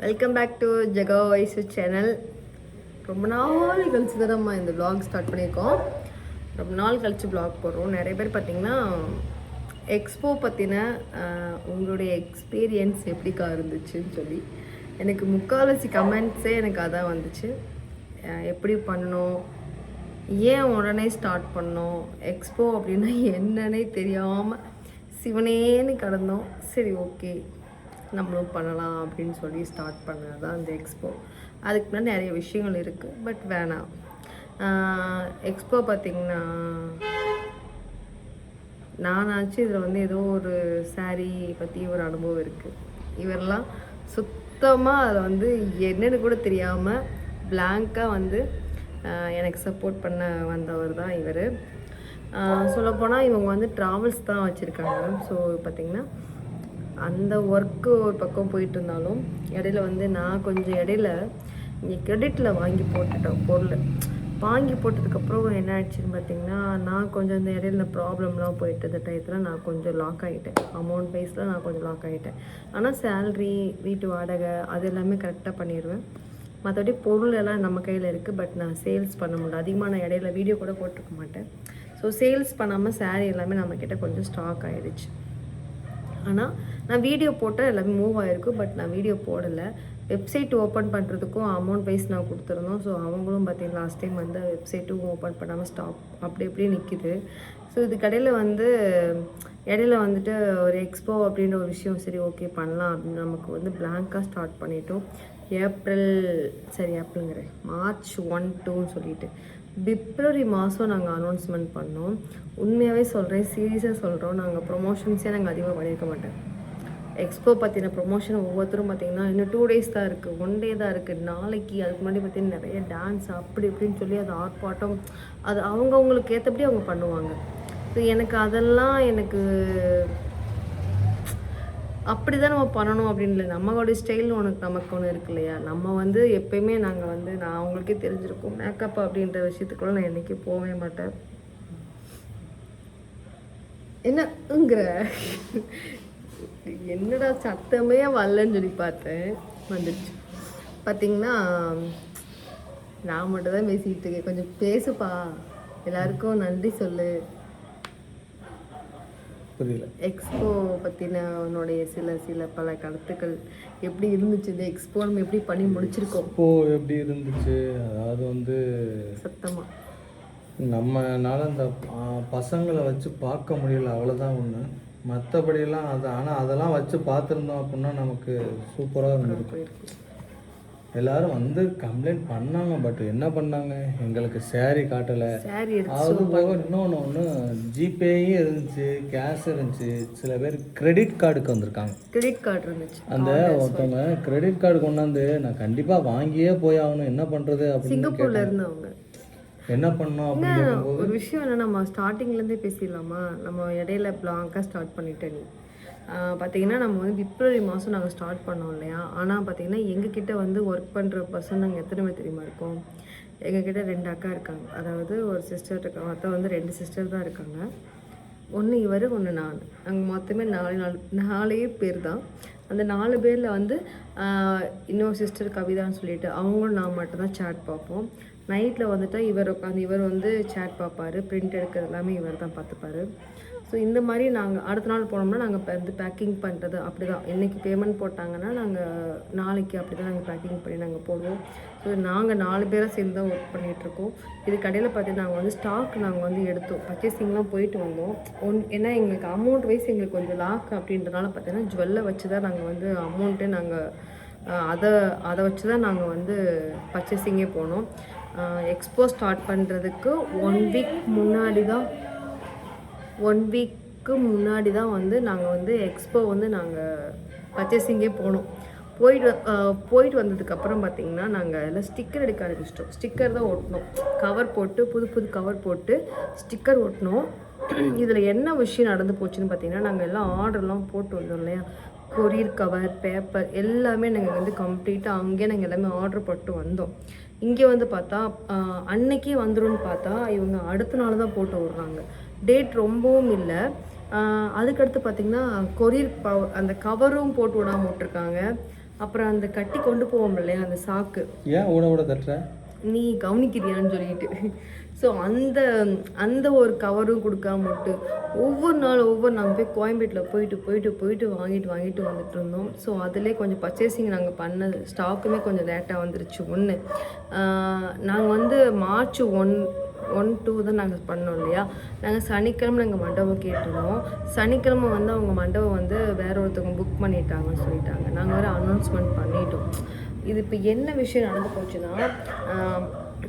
Welcome back to Jega Vaishu channel. ரொம்ப நாள் கழிச்சு தான் நம்ம இந்த vlog ஸ்டார்ட் பண்ணியிருக்கோம். ரொம்ப நாள் கழிச்சு vlog போடுறோம். நிறைய பேர் பார்த்தீங்கன்னா எக்ஸ்போ பற்றின உங்களுடைய எக்ஸ்பீரியன்ஸ் எப்படிக்கா இருந்துச்சுன்னு சொல்லி எனக்கு முக்கால்வாசி கமெண்ட்ஸே எனக்கு அதான் வந்துச்சு. எப்படி பண்ணணும், ஏன் உடனே ஸ்டார்ட் பண்ணோம், எக்ஸ்போ அப்படின்னா என்னன்னே தெரியாமல் சிவனேன்னு கடந்தோம். சரி, ஓகே நம்மளும் பண்ணலாம் அப்படின்னு சொல்லி ஸ்டார்ட் பண்ணது தான் இந்த எக்ஸ்போ. அதுக்கு முன்னாடி நிறைய விஷயங்கள் இருக்குது, பட் வேணாம். எக்ஸ்போ பார்த்திங்கன்னா நானாச்சும் இதில் வந்து ஏதோ ஒரு சாரீ பற்றி ஒரு அனுபவம் இருக்குது. இவரெல்லாம் சுத்தமாக அதில் வந்து என்னென்னு கூட தெரியாமல் பிளாங்காக வந்து எனக்கு சப்போர்ட் பண்ண வந்தவர் தான் இவர். சொல்லப்போனால் இவங்க வந்து ட்ராவல்ஸ் தான் வச்சுருக்காங்க. ஸோ பார்த்திங்கன்னா அந்த ஒர்க்கு ஒரு பக்கம் போயிட்டு இருந்தாலும் இடையில வந்து நான் கொஞ்சம் இடையில இங்கே கிரெடிட்டில் வாங்கி போட்டுட்டேன். பொருள் வாங்கி போட்டதுக்கப்புறம் என்ன ஆயிடுச்சுன்னு பார்த்திங்கன்னா, நான் கொஞ்சம் இந்த இடையில ப்ராப்ளம்லாம் போயிட்டு இந்த டயத்தில் நான் கொஞ்சம் லாக் ஆகிட்டேன். அமௌண்ட் வைஸில் நான் கொஞ்சம் லாக் ஆகிட்டேன். ஆனால் சேல்ரி, வீட்டு வாடகை அது எல்லாமே கரெக்டாக பண்ணிடுவேன். மற்றபடி பொருள் எல்லாம் நம்ம கையில் இருக்குது. பட் நான் சேல்ஸ் பண்ண முடியல. அதிகமாக நான் இடையில வீடியோ கூட போட்டிருக்க மாட்டேன். ஸோ சேல்ஸ் பண்ணாமல் சாரீ எல்லாமே நம்மக்கிட்ட கொஞ்சம் ஸ்டாக் ஆகிடுச்சு. ஆனால் நான் வீடியோ போட்டால் எல்லாமே மூவ் ஆகிருக்கு. பட் நான் வீடியோ போடலை. வெப்சைட் ஓப்பன் பண்ணுறதுக்கும் அமௌண்ட் வைஸ் நான் கொடுத்துருந்தோம். ஸோ அவங்களும் பார்த்தீங்கன்னா லாஸ்ட் டைம் வந்து வெப்சைட்டும் ஓப்பன் பண்ணாமல் ஸ்டாப் அப்படி அப்படியே நிற்கிது. ஸோ இதுக்கடையில் வந்து இடையில வந்துட்டு ஒரு எக்ஸ்போ அப்படின்ற ஒரு விஷயம் சரி ஓகே பண்ணலாம் அப்படின்னு நமக்கு வந்து பிளாங்காக ஸ்டார்ட் பண்ணிட்டோம். ஏப்ரலுங்கிறேன் மார்ச் 1, 2ன்னு சொல்லிட்டு பிப்ரவரி மாதம் நாங்கள் அனௌன்ஸ்மெண்ட் பண்ணோம். உண்மையாகவே சொல்கிறேன், சீரியஸாக சொல்கிறோம், நாங்கள் ப்ரொமோஷன்ஸே நாங்கள் அதிகமாக பண்ணியிருக்க மாட்டோம். எக்ஸ்போ பற்றின ப்ரொமோஷன் ஒவ்வொருத்தரும் பார்த்திங்கன்னா இன்னும் 2 days தான் இருக்குது, 1 day தான் இருக்குது. நாளைக்கு அதுக்கு முன்னாடி பார்த்திங்கன்னா நிறைய டான்ஸ் அப்படி இப்படின்னு சொல்லி அது ஆர்ப்பாட்டம் அது அவங்கவுங்களுக்கு ஏற்றபடி அவங்க பண்ணுவாங்க. ஸோ எனக்கு அதெல்லாம் எனக்கு அப்படி தான் நம்ம பண்ணணும் அப்படின்னு இல்லை. நம்மளோட ஸ்டைல் நமக்கு ஒன்று இருக்கு இல்லையா. நம்ம வந்து எப்பயுமே நாங்கள் வந்து நான் அவங்களுக்கே தெரிஞ்சிருக்கோம் மேக்கப் அப்படின்ற விஷயத்துக்குள்ள நான் என்றைக்கே போகவே மாட்டேன். என்னங்கிற என்னடா சத்தமே வரலன்னு சொல்லி பார்த்தேன், வந்துடுச்சு. பார்த்திங்கன்னா நான் மட்டும் தான் பேசிக்கிட்டு இருக்கேன். கொஞ்சம் பேசுப்பா, எல்லாருக்கும் நன்றி சொல்லு. புரியல. எக்ஸ்போ பற்றின உன்னுடைய சில பல கருத்துக்கள் எப்படி இருந்துச்சு, இந்த எக்ஸ்போ நம்ம எப்படி பண்ணி முடிச்சிருக்கோம். எக்ஸ்போ எப்படி இருந்துச்சு, அதாவது வந்து சத்தமாக நம்மனால அந்த பசங்களை வச்சு பார்க்க முடியல, அவ்வளோதான் ஒன்று. மற்றபடியெல்லாம் அது ஆனால் அதெல்லாம் வச்சு பார்த்துருந்தோம் அப்படின்னா நமக்கு சூப்பராக இருந்திருக்கு. எல்லாரும் வந்து கம்ப்ளைண்ட் பண்ணாங்க. பட் என்ன பண்ணாங்க, எங்களுக்கு சேரீ காட்டலை. அது போக இன்னொன்று ஜிபேயும் இருந்துச்சு, கேஷ் இருந்துச்சு. சில பேர் கிரெடிட் கார்டுக்கு வந்திருக்காங்க. கிரெடிட் கார்டு இருந்துச்சு. அந்த ஒருத்தவங்க கிரெடிட் கார்டு கொண்டாந்து நான் கண்டிப்பாக வாங்கியே போய் ஆகணும், என்ன பண்ணுறது அப்படின்னு சிங்கப்பூர்ல இருந்தவங்க என்ன பண்ணோம் அப்படின்னு ஒரு விஷயம் என்ன, நம்ம ஸ்டார்டிங்லேருந்தே பேசிடலாமா. நம்ம இடையில பிளாங்காக ஸ்டார்ட் பண்ணிட்டேன். நீ பார்த்திங்கன்னா நம்ம வந்து பிப்ரவரி மாதம் நாங்கள் ஸ்டார்ட் பண்ணோம் இல்லையா. ஆனால் பார்த்திங்கன்னா எங்ககிட்ட வந்து ஒர்க் பண்ணுற பர்சன் நாங்கள் எத்தனை பேர் தெரியுமா இருக்கோம். எங்ககிட்ட 2 அக்கா இருக்காங்க. அதாவது ஒரு சிஸ்டர் இருக்காங்க, மொத்தம் வந்து 2 சிஸ்டர் தான் இருக்காங்க. ஒன்று இவர், ஒன்று நான். நாங்கள் மொத்தமே 4 பேர் தான். அந்த 4 பேரில் வந்து இன்னொரு சிஸ்டர் கவிதான்னு சொல்லிட்டு அவங்களும் நான் மட்டும்தான் சேட் பார்ப்போம். நைட்டில் வந்துட்டு இவர் வந்து சேட் பார்ப்பார், பிரிண்ட் எடுக்கிறது எல்லாமே இவர் தான் பார்த்துப்பார். ஸோ இந்த மாதிரி நாங்கள் அடுத்த நாள் போனோம்னா நாங்கள் வந்து பேக்கிங் பண்ணுறது அப்படி தான். இன்றைக்கி பேமெண்ட் போட்டாங்கன்னா நாங்கள் நாளைக்கு அப்படி தான் நாங்கள் பேக்கிங் பண்ணி நாங்கள் போடுவோம். ஸோ நாங்கள் 4 பேரை சேர்ந்து தான் ஒர்க் பண்ணிகிட்ருக்கோம். இது கடையில் பார்த்திங்கன்னா நாங்கள் வந்து ஸ்டாக் நாங்கள் வந்து எடுத்தோம், பர்ச்சேசிங்லாம் போயிட்டு வந்தோம். ஏன்னா எங்களுக்கு அமௌண்ட் வைஸ் எங்களுக்கு கொஞ்சம் லாக் அப்படின்றனால பார்த்திங்கன்னா ஜுவல்லை வச்சு தான் நாங்கள் வந்து அமௌண்ட்டே நாங்கள் அதை வச்சு தான் நாங்கள் வந்து பர்ச்சேசிங்கே போனோம். எக்ஸ்போ ஸ்டார்ட் பண்ணுறதுக்கு 1 வீக் முன்னாடி தான் வந்து நாங்கள் வந்து எக்ஸ்போ வந்து நாங்கள் பர்ச்சேசிங்கே போனோம். போயிட்டு வந்ததுக்கப்புறம் பார்த்திங்கன்னா நாங்கள் எல்லாம் ஸ்டிக்கர் எடுக்க ஆரம்பிச்சிட்டோம். ஸ்டிக்கர் தான் ஒட்டினோம், கவர் போட்டு புது கவர் போட்டு ஸ்டிக்கர் ஒட்டினோம். இதில் என்ன விஷயம் நடந்து போச்சுன்னு பார்த்திங்கன்னா, நாங்கள் எல்லாம் ஆர்டர்லாம் போட்டு வந்தோம் இல்லையா. கொரியர் கவர், பேப்பர் எல்லாமே நாங்கள் வந்து கம்ப்ளீட்டாக அங்கேயே நாங்கள் எல்லாமே ஆர்டர் போட்டு வந்தோம். இங்கே வந்து பார்த்தா அன்னைக்கே வந்துடும்னு பார்த்தா இவங்க அடுத்த நாள் தான் போட்டு விட்றாங்க. டேட் ரொம்பவும் இல்லை, அதுக்கடுத்து பார்த்திங்கன்னா கொரியர் அந்த கவரும் போட்டு விடாம விட்ருக்காங்க. அப்புறம் அந்த கட்டி கொண்டு போவோம் இல்லையா அந்த சாக்கு, ஏன் ஊட தட்டுற நீ கவனிக்கிறியான்னு சொல்லிட்டு. ஸோ அந்த அந்த ஒரு கவரும் கொடுக்காம விட்டு ஒவ்வொரு நாங்கள் போய் கோயம்பேட்டில் போயிட்டு வாங்கிட்டு வந்துட்டு இருந்தோம். ஸோ அதிலே கொஞ்சம் பர்ச்சேசிங் நாங்கள் பண்ணது, ஸ்டாக்குமே கொஞ்சம் லேட்டாக வந்துருச்சு. ஒன்று நாங்கள் வந்து மார்ச் 1-2 தான் நாங்கள் பண்ணோம் இல்லையா. நாங்கள் சனிக்கிழமை நாங்கள் மண்டபம் கேட்டிருந்தோம். சனிக்கிழமை வந்து அவங்க மண்டபம் வந்து வேற ஒருத்தவங்க புக் பண்ணிட்டாங்கன்னு சொல்லிட்டாங்க. நாங்கள் வேறு அனௌன்ஸ்மெண்ட் பண்ணிட்டோம். இது இப்போ என்ன விஷயம் நடந்து போச்சுன்னா,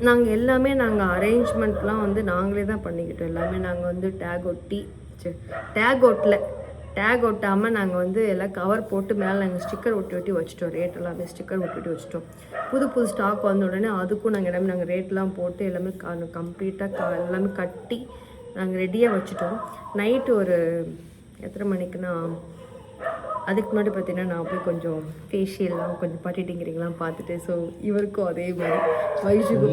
நாங்கள் எல்லாமே அரேஞ்ச்மெண்ட்லாம் வந்து நாங்களே தான் பண்ணிக்கிட்டோம். எல்லாமே நாங்கள் வந்து டேக் ஒட்டாமல் நாங்கள் வந்து எல்லாம் கவர் போட்டு மேலே நாங்கள் ஸ்டிக்கர் ஒட்டி வச்சுட்டோம். ரேட் எல்லாமே ஸ்டிக்கர் ஒட்டி வச்சுட்டோம். புது ஸ்டாக் வந்த உடனே அதுக்கும் நாங்கள் ரேட்லாம் போட்டு எல்லாமே கம்ப்ளீட்டாக எல்லாமே கட்டி நாங்கள் ரெடியாக வச்சுட்டோம். நைட்டு ஒரு எத்தனை மணிக்குன்னா, அதுக்கு முன்னாடி பார்த்தீங்கன்னா நான் போய் கொஞ்சம் ஃபேஷியல்லாம் கொஞ்சம் பட்டிட்டிங்கிறீங்களாம் பார்த்துட்டு, ஸோ இவருக்கும் அதே மாதிரி வைஷுக்கு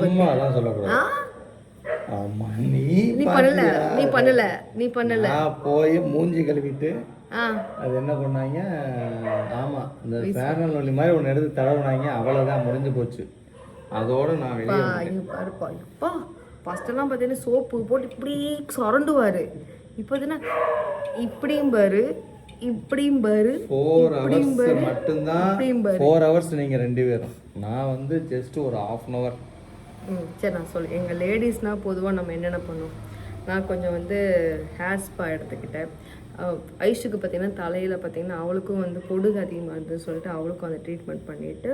நீ பண்ணல போய் மூஞ்சி கழுவிட்டு அது என்ன பண்ணாங்க, ஆமாம் இந்த பேரல் வலி மாதிரி ஒன்று எடுத்து தடவுனாங்க. அவ்வளோதான், முடிஞ்சு போச்சு. அதோட நான் வெளியே பாருப்பா. எப்பா ஃபஸ்ட்டெல்லாம் பார்த்தீங்கன்னா சோப்பு போட்டு இப்படி சுரண்டுவார். இப்போ பார்த்தீங்கன்னா இப்படியும் பாரு 4 hours மட்டும்தான். 4 hours நீங்கள் 2 பேரும். நான் வந்து ஜஸ்ட் ஒரு 1/2 hour. சரி நான் சொல்லுங்கள். எங்கள் லேடிஸ்னால் பொதுவாக நம்ம என்னென்ன பண்ணோம், நான் கொஞ்சம் வந்து ஹேர் ஸ்பா எடுத்துக்கிட்டேன். ஐஷுக்கு பார்த்திங்கன்னா தலையில் பார்த்திங்கன்னா அவளுக்கும் வந்து பொடுகு அதிகமாக இருந்ததுன்னு சொல்லிட்டு அவளுக்கும் அந்த ட்ரீட்மெண்ட் பண்ணிவிட்டு,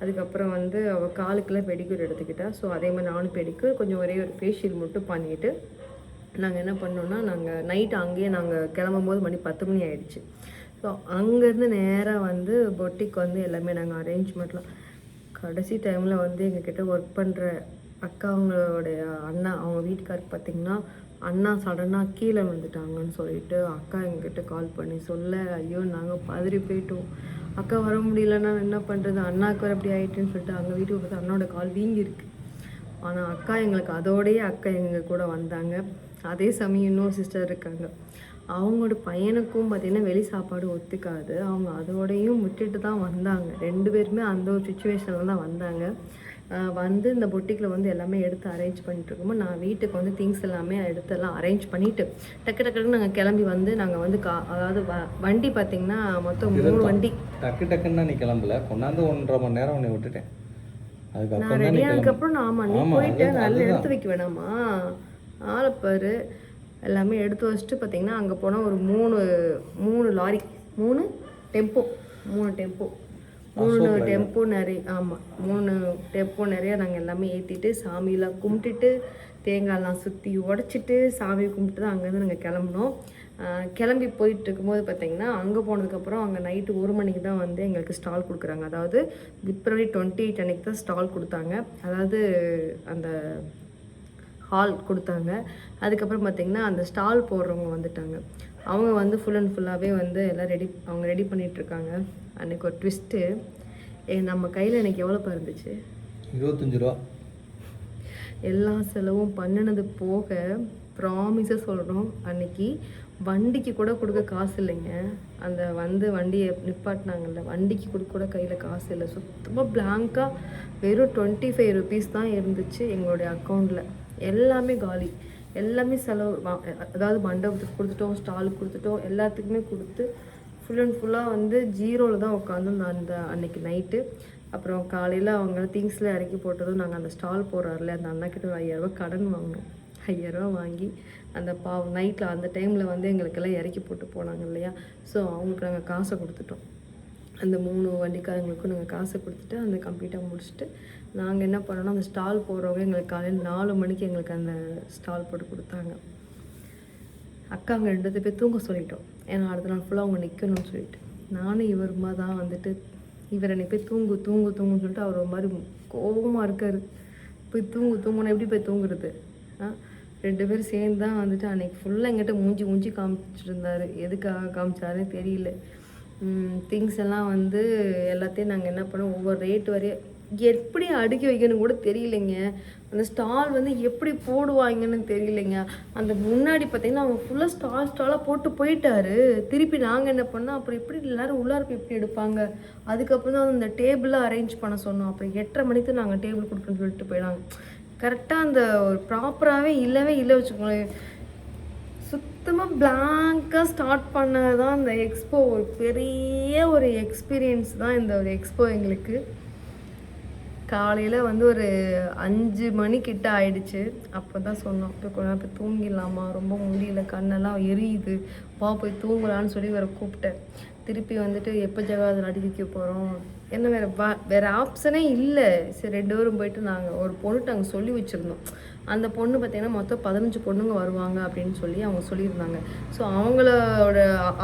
அதுக்கப்புறம் வந்து அவள் காலுக்கெல்லாம் பெடிக்யூர் எடுத்துக்கிட்டா. ஸோ அதே மாதிரி நானும் பெடிக்யூர் கொஞ்சம் ஒரே ஒரு ஃபேஷியல் மட்டும் பண்ணிவிட்டு நாங்கள் என்ன பண்ணோன்னா, நாங்கள் நைட்டு அங்கேயே நாங்கள் கிளம்பும்போது மணி 10 மணி ஆகிடுச்சு. ஸோ அங்கேருந்து நேராக வந்து பொட்டிக்கு வந்து எல்லாமே நாங்கள் அரேஞ்ச்மெண்ட்லாம் கடைசி டைமில் வந்து எங்ககிட்ட ஒர்க் பண்ணுற அக்கா அவங்களுடைய அண்ணா, அவங்க வீட்டுக்காருக்கு பார்த்திங்கன்னா அண்ணா சடனாக கீழே வந்துட்டாங்கன்னு சொல்லிட்டு அக்கா எங்ககிட்ட கால் பண்ணி சொல்ல, ஐயோ நாங்கள் பதறி போயிட்டோம். அக்கா வர முடியலன்னா என்ன பண்ணுறது, அண்ணாவுக்கு வர அப்படி ஆகிட்டுன்னு சொல்லிட்டு அங்கே வீட்டுக்கு பார்த்து அண்ணாவோட கால் வீங்கியிருக்கு. ஆனால் அக்கா எங்களுக்கு அதோடையே அக்கா எங்கள் கூட வந்தாங்க. அதே சமயம் இன்னொரு சிஸ்டர் இருக்காங்க, அவங்களோட பையனுக்கும் பார்த்திங்கன்னா வெளி சாப்பாடு ஒத்துக்காது. அவங்க அதோடையும் விட்டுட்டு தான் வந்தாங்க. 2 பேருமே அந்த ஒரு சுச்சுவேஷனில் தான் வந்தாங்க. வந்து இந்த பொட்டிக்கில் வந்து எல்லாமே எடுத்து அரேஞ்ச் பண்ணிட்டு இருக்கும்போது நான் வீட்டுக்கு வந்து திங்ஸ் எல்லாமே எடுத்தெல்லாம் அரேஞ்ச் பண்ணிவிட்டு டக்குன்னு நாங்கள் கிளம்பி வந்து நாங்கள் வந்து அதாவது வண்டி பார்த்திங்கன்னா மொத்தம் 3 வண்டி. டக்குன்னு நீ கிளம்பல, கொண்டாந்து 1.5 மணி நேரம் உன்னை விட்டுட்டேன். நான் ரெடி ஆனதுக்கப்புறம் நான் நீ போயிட்டேன், நல்லா எடுத்து வைக்க வேணாமா ஆளப்பாரு. எல்லாமே எடுத்து வச்சுட்டு பார்த்திங்கன்னா அங்கே போனால் ஒரு 3 லாரி 3 டெம்போ நிறைய, ஆமாம் 3 டெம்போ நிறையா நாங்கள் எல்லாமே ஏற்றிட்டு சாமியெலாம் கும்பிட்டுட்டு தேங்காயெல்லாம் சுற்றி உடச்சிட்டு சாமி கும்பிட்டு தான் அங்கேருந்து நாங்கள் கிளம்புனோம். கிளம்பி போயிட்டு இருக்கும்போது பார்த்திங்கன்னா அங்கே போனதுக்கப்புறம் அங்கே நைட்டு 1 மணிக்கு தான் வந்து எங்களுக்கு ஸ்டால் கொடுக்குறாங்க. அதாவது பிப்ரவரி 28 அன்றைக்கி தான் ஸ்டால் கொடுத்தாங்க. அதாவது அந்த ஹால் கொடுத்தாங்க. அதுக்கப்புறம் பார்த்திங்கன்னா அந்த ஸ்டால் போடுறவங்க வந்துட்டாங்க. அவங்க வந்து ஃபுல் அண்ட் ஃபுல்லாகவே வந்து எல்லாம் அவங்க ரெடி பண்ணிகிட்ருக்காங்க. அன்றைக்கி ஒரு ட்விஸ்ட்டு, நம்ம கையில் எனக்கு எவ்வளோப்பா இருந்துச்சு? 25 ரூபா. எல்லா செலவும் பண்ணினது போக ப்ராமிஸாக சொல்கிறோம், அன்றைக்கி வண்டிக்கு கூட கொடுக்க காசு இல்லைங்க. அந்த வந்து வண்டியை நிப்பாட்டினாங்கல்ல, வண்டிக்கு கூட கையில் காசு இல்லை. சுத்தமாக பிளாங்காக வெறும் 25 rupees தான் இருந்துச்சு எங்களுடைய அக்கௌண்ட்டில். எல்லாமே காலி, எல்லாமே செலவு. அதாவது மண்டபத்துக்கு கொடுத்துட்டோம், ஸ்டாலுக்கு கொடுத்துட்டோம், எல்லாத்துக்குமே கொடுத்து ஃபுல் அண்ட் ஃபுல்லாக வந்து ஜீரோவில் தான் உட்காந்து அந்த அன்றைக்கி நைட்டு. அப்புறம் காலையில் அவங்க திங்ஸ்லாம் இறக்கி போட்டதும் நாங்கள் அந்த ஸ்டால் போடுறாருல அந்த அண்ணாக்கிட்ட ஒரு 5000 ரூபா கடன் வாங்கினோம். 5000 ரூபா வாங்கி அந்த நைட்டில் அந்த டைமில் வந்து எங்களுக்கெல்லாம் இறக்கி போட்டு போனாங்க இல்லையா. ஸோ அவங்களுக்கு நாங்கள் காசை கொடுத்துட்டோம். அந்த 3 வண்டிக்காரங்களுக்கும் நாங்கள் காசை கொடுத்துட்டு அந்த கம்ப்ளீட்டாக முடிச்சுட்டு நாங்கள் என்ன பண்ணோன்னா, அந்த ஸ்டால் போடுறவங்க எங்களுக்கு காலையில் 4 மணிக்கு எங்களுக்கு அந்த ஸ்டால் போட்டு கொடுத்தாங்க. அக்கா அங்கே 2 பேர் தூங்க சொல்லிட்டோம், ஏன்னா அடுத்த நாள் ஃபுல்லாக அவங்க நிற்கணும்னு சொல்லிட்டு. நானும் இவருமா தான் வந்துட்டு இவர் என்னை போய் தூங்குன்னு சொல்லிட்டு அவர் ஒரு மாதிரி கோபமாக இருக்கார். போய் தூங்கணும் எப்படி போய் தூங்குறது? 2 பேரும் சேர்ந்து தான் வந்துட்டு அன்றைக்கி ஃபுல்லாக எங்கிட்ட மூஞ்சி காமிச்சிட்டு இருந்தார். எதுக்காக காமிச்சாருன்னு தெரியல. திங்ஸ் எல்லாம் வந்து எல்லாத்தையும் நாங்கள் என்ன பண்ணோம், ஒவ்வொரு ரேட்டு வரையே எப்படி அடுக்கி வைக்கணும்னு கூட தெரியலைங்க. அந்த ஸ்டால் வந்து எப்படி போடுவாங்கன்னு தெரியலைங்க. அந்த முன்னாடி பார்த்தீங்கன்னா அவங்க ஃபுல்லாக ஸ்டாலாக போட்டு போயிட்டாரு. திருப்பி நாங்கள் என்ன பண்ணோம், அப்புறம் எப்படி எல்லோரும் உள்ளார போய் எப்படி எடுப்பாங்க. அதுக்கப்புறம் தான் அந்த டேபிளாக அரேஞ்ச் பண்ண சொன்னோம். அப்புறம் 8:30 மணிக்கு நாங்கள் டேபிள் கொடுக்குன்னு சொல்லிட்டு போயிடாங்க. கரெக்டாக அந்த ஒரு ப்ராப்பராகவே இல்லை வச்சுக்கோங்களேன். சுத்தமாக பிளாங்காக ஸ்டார்ட் பண்ணது தான் இந்த எக்ஸ்போ. ஒரு பெரிய ஒரு எக்ஸ்பீரியன்ஸ் தான் இந்த ஒரு எக்ஸ்போ எங்களுக்கு. காலையில் வந்து ஒரு 5 மணிக்கிட்ட ஆயிடுச்சு. அப்போ தான் சொன்னோம், இப்போ கொஞ்ச நேரம் போய் தூங்கிடலாமா, ரொம்ப முடியல, கண்ணெல்லாம் எரியுது, போய் தூங்கலான்னு சொல்லி வேறு கூப்பிட்டேன். திருப்பி வந்துட்டு எப்போ ஜகாதில் அடி வைக்க போகிறோம், என்ன வேறு ஆப்ஷனே இல்லை. சரி 2 பேரும் போயிட்டு நாங்கள் ஒரு பொண்ணுகிட்ட அங்கே சொல்லி வச்சுருந்தோம். அந்த பொண்ணு பார்த்திங்கன்னா மொத்தம் 15 பொண்ணுங்க வருவாங்க அப்படின்னு சொல்லி அவங்க சொல்லியிருந்தாங்க. ஸோ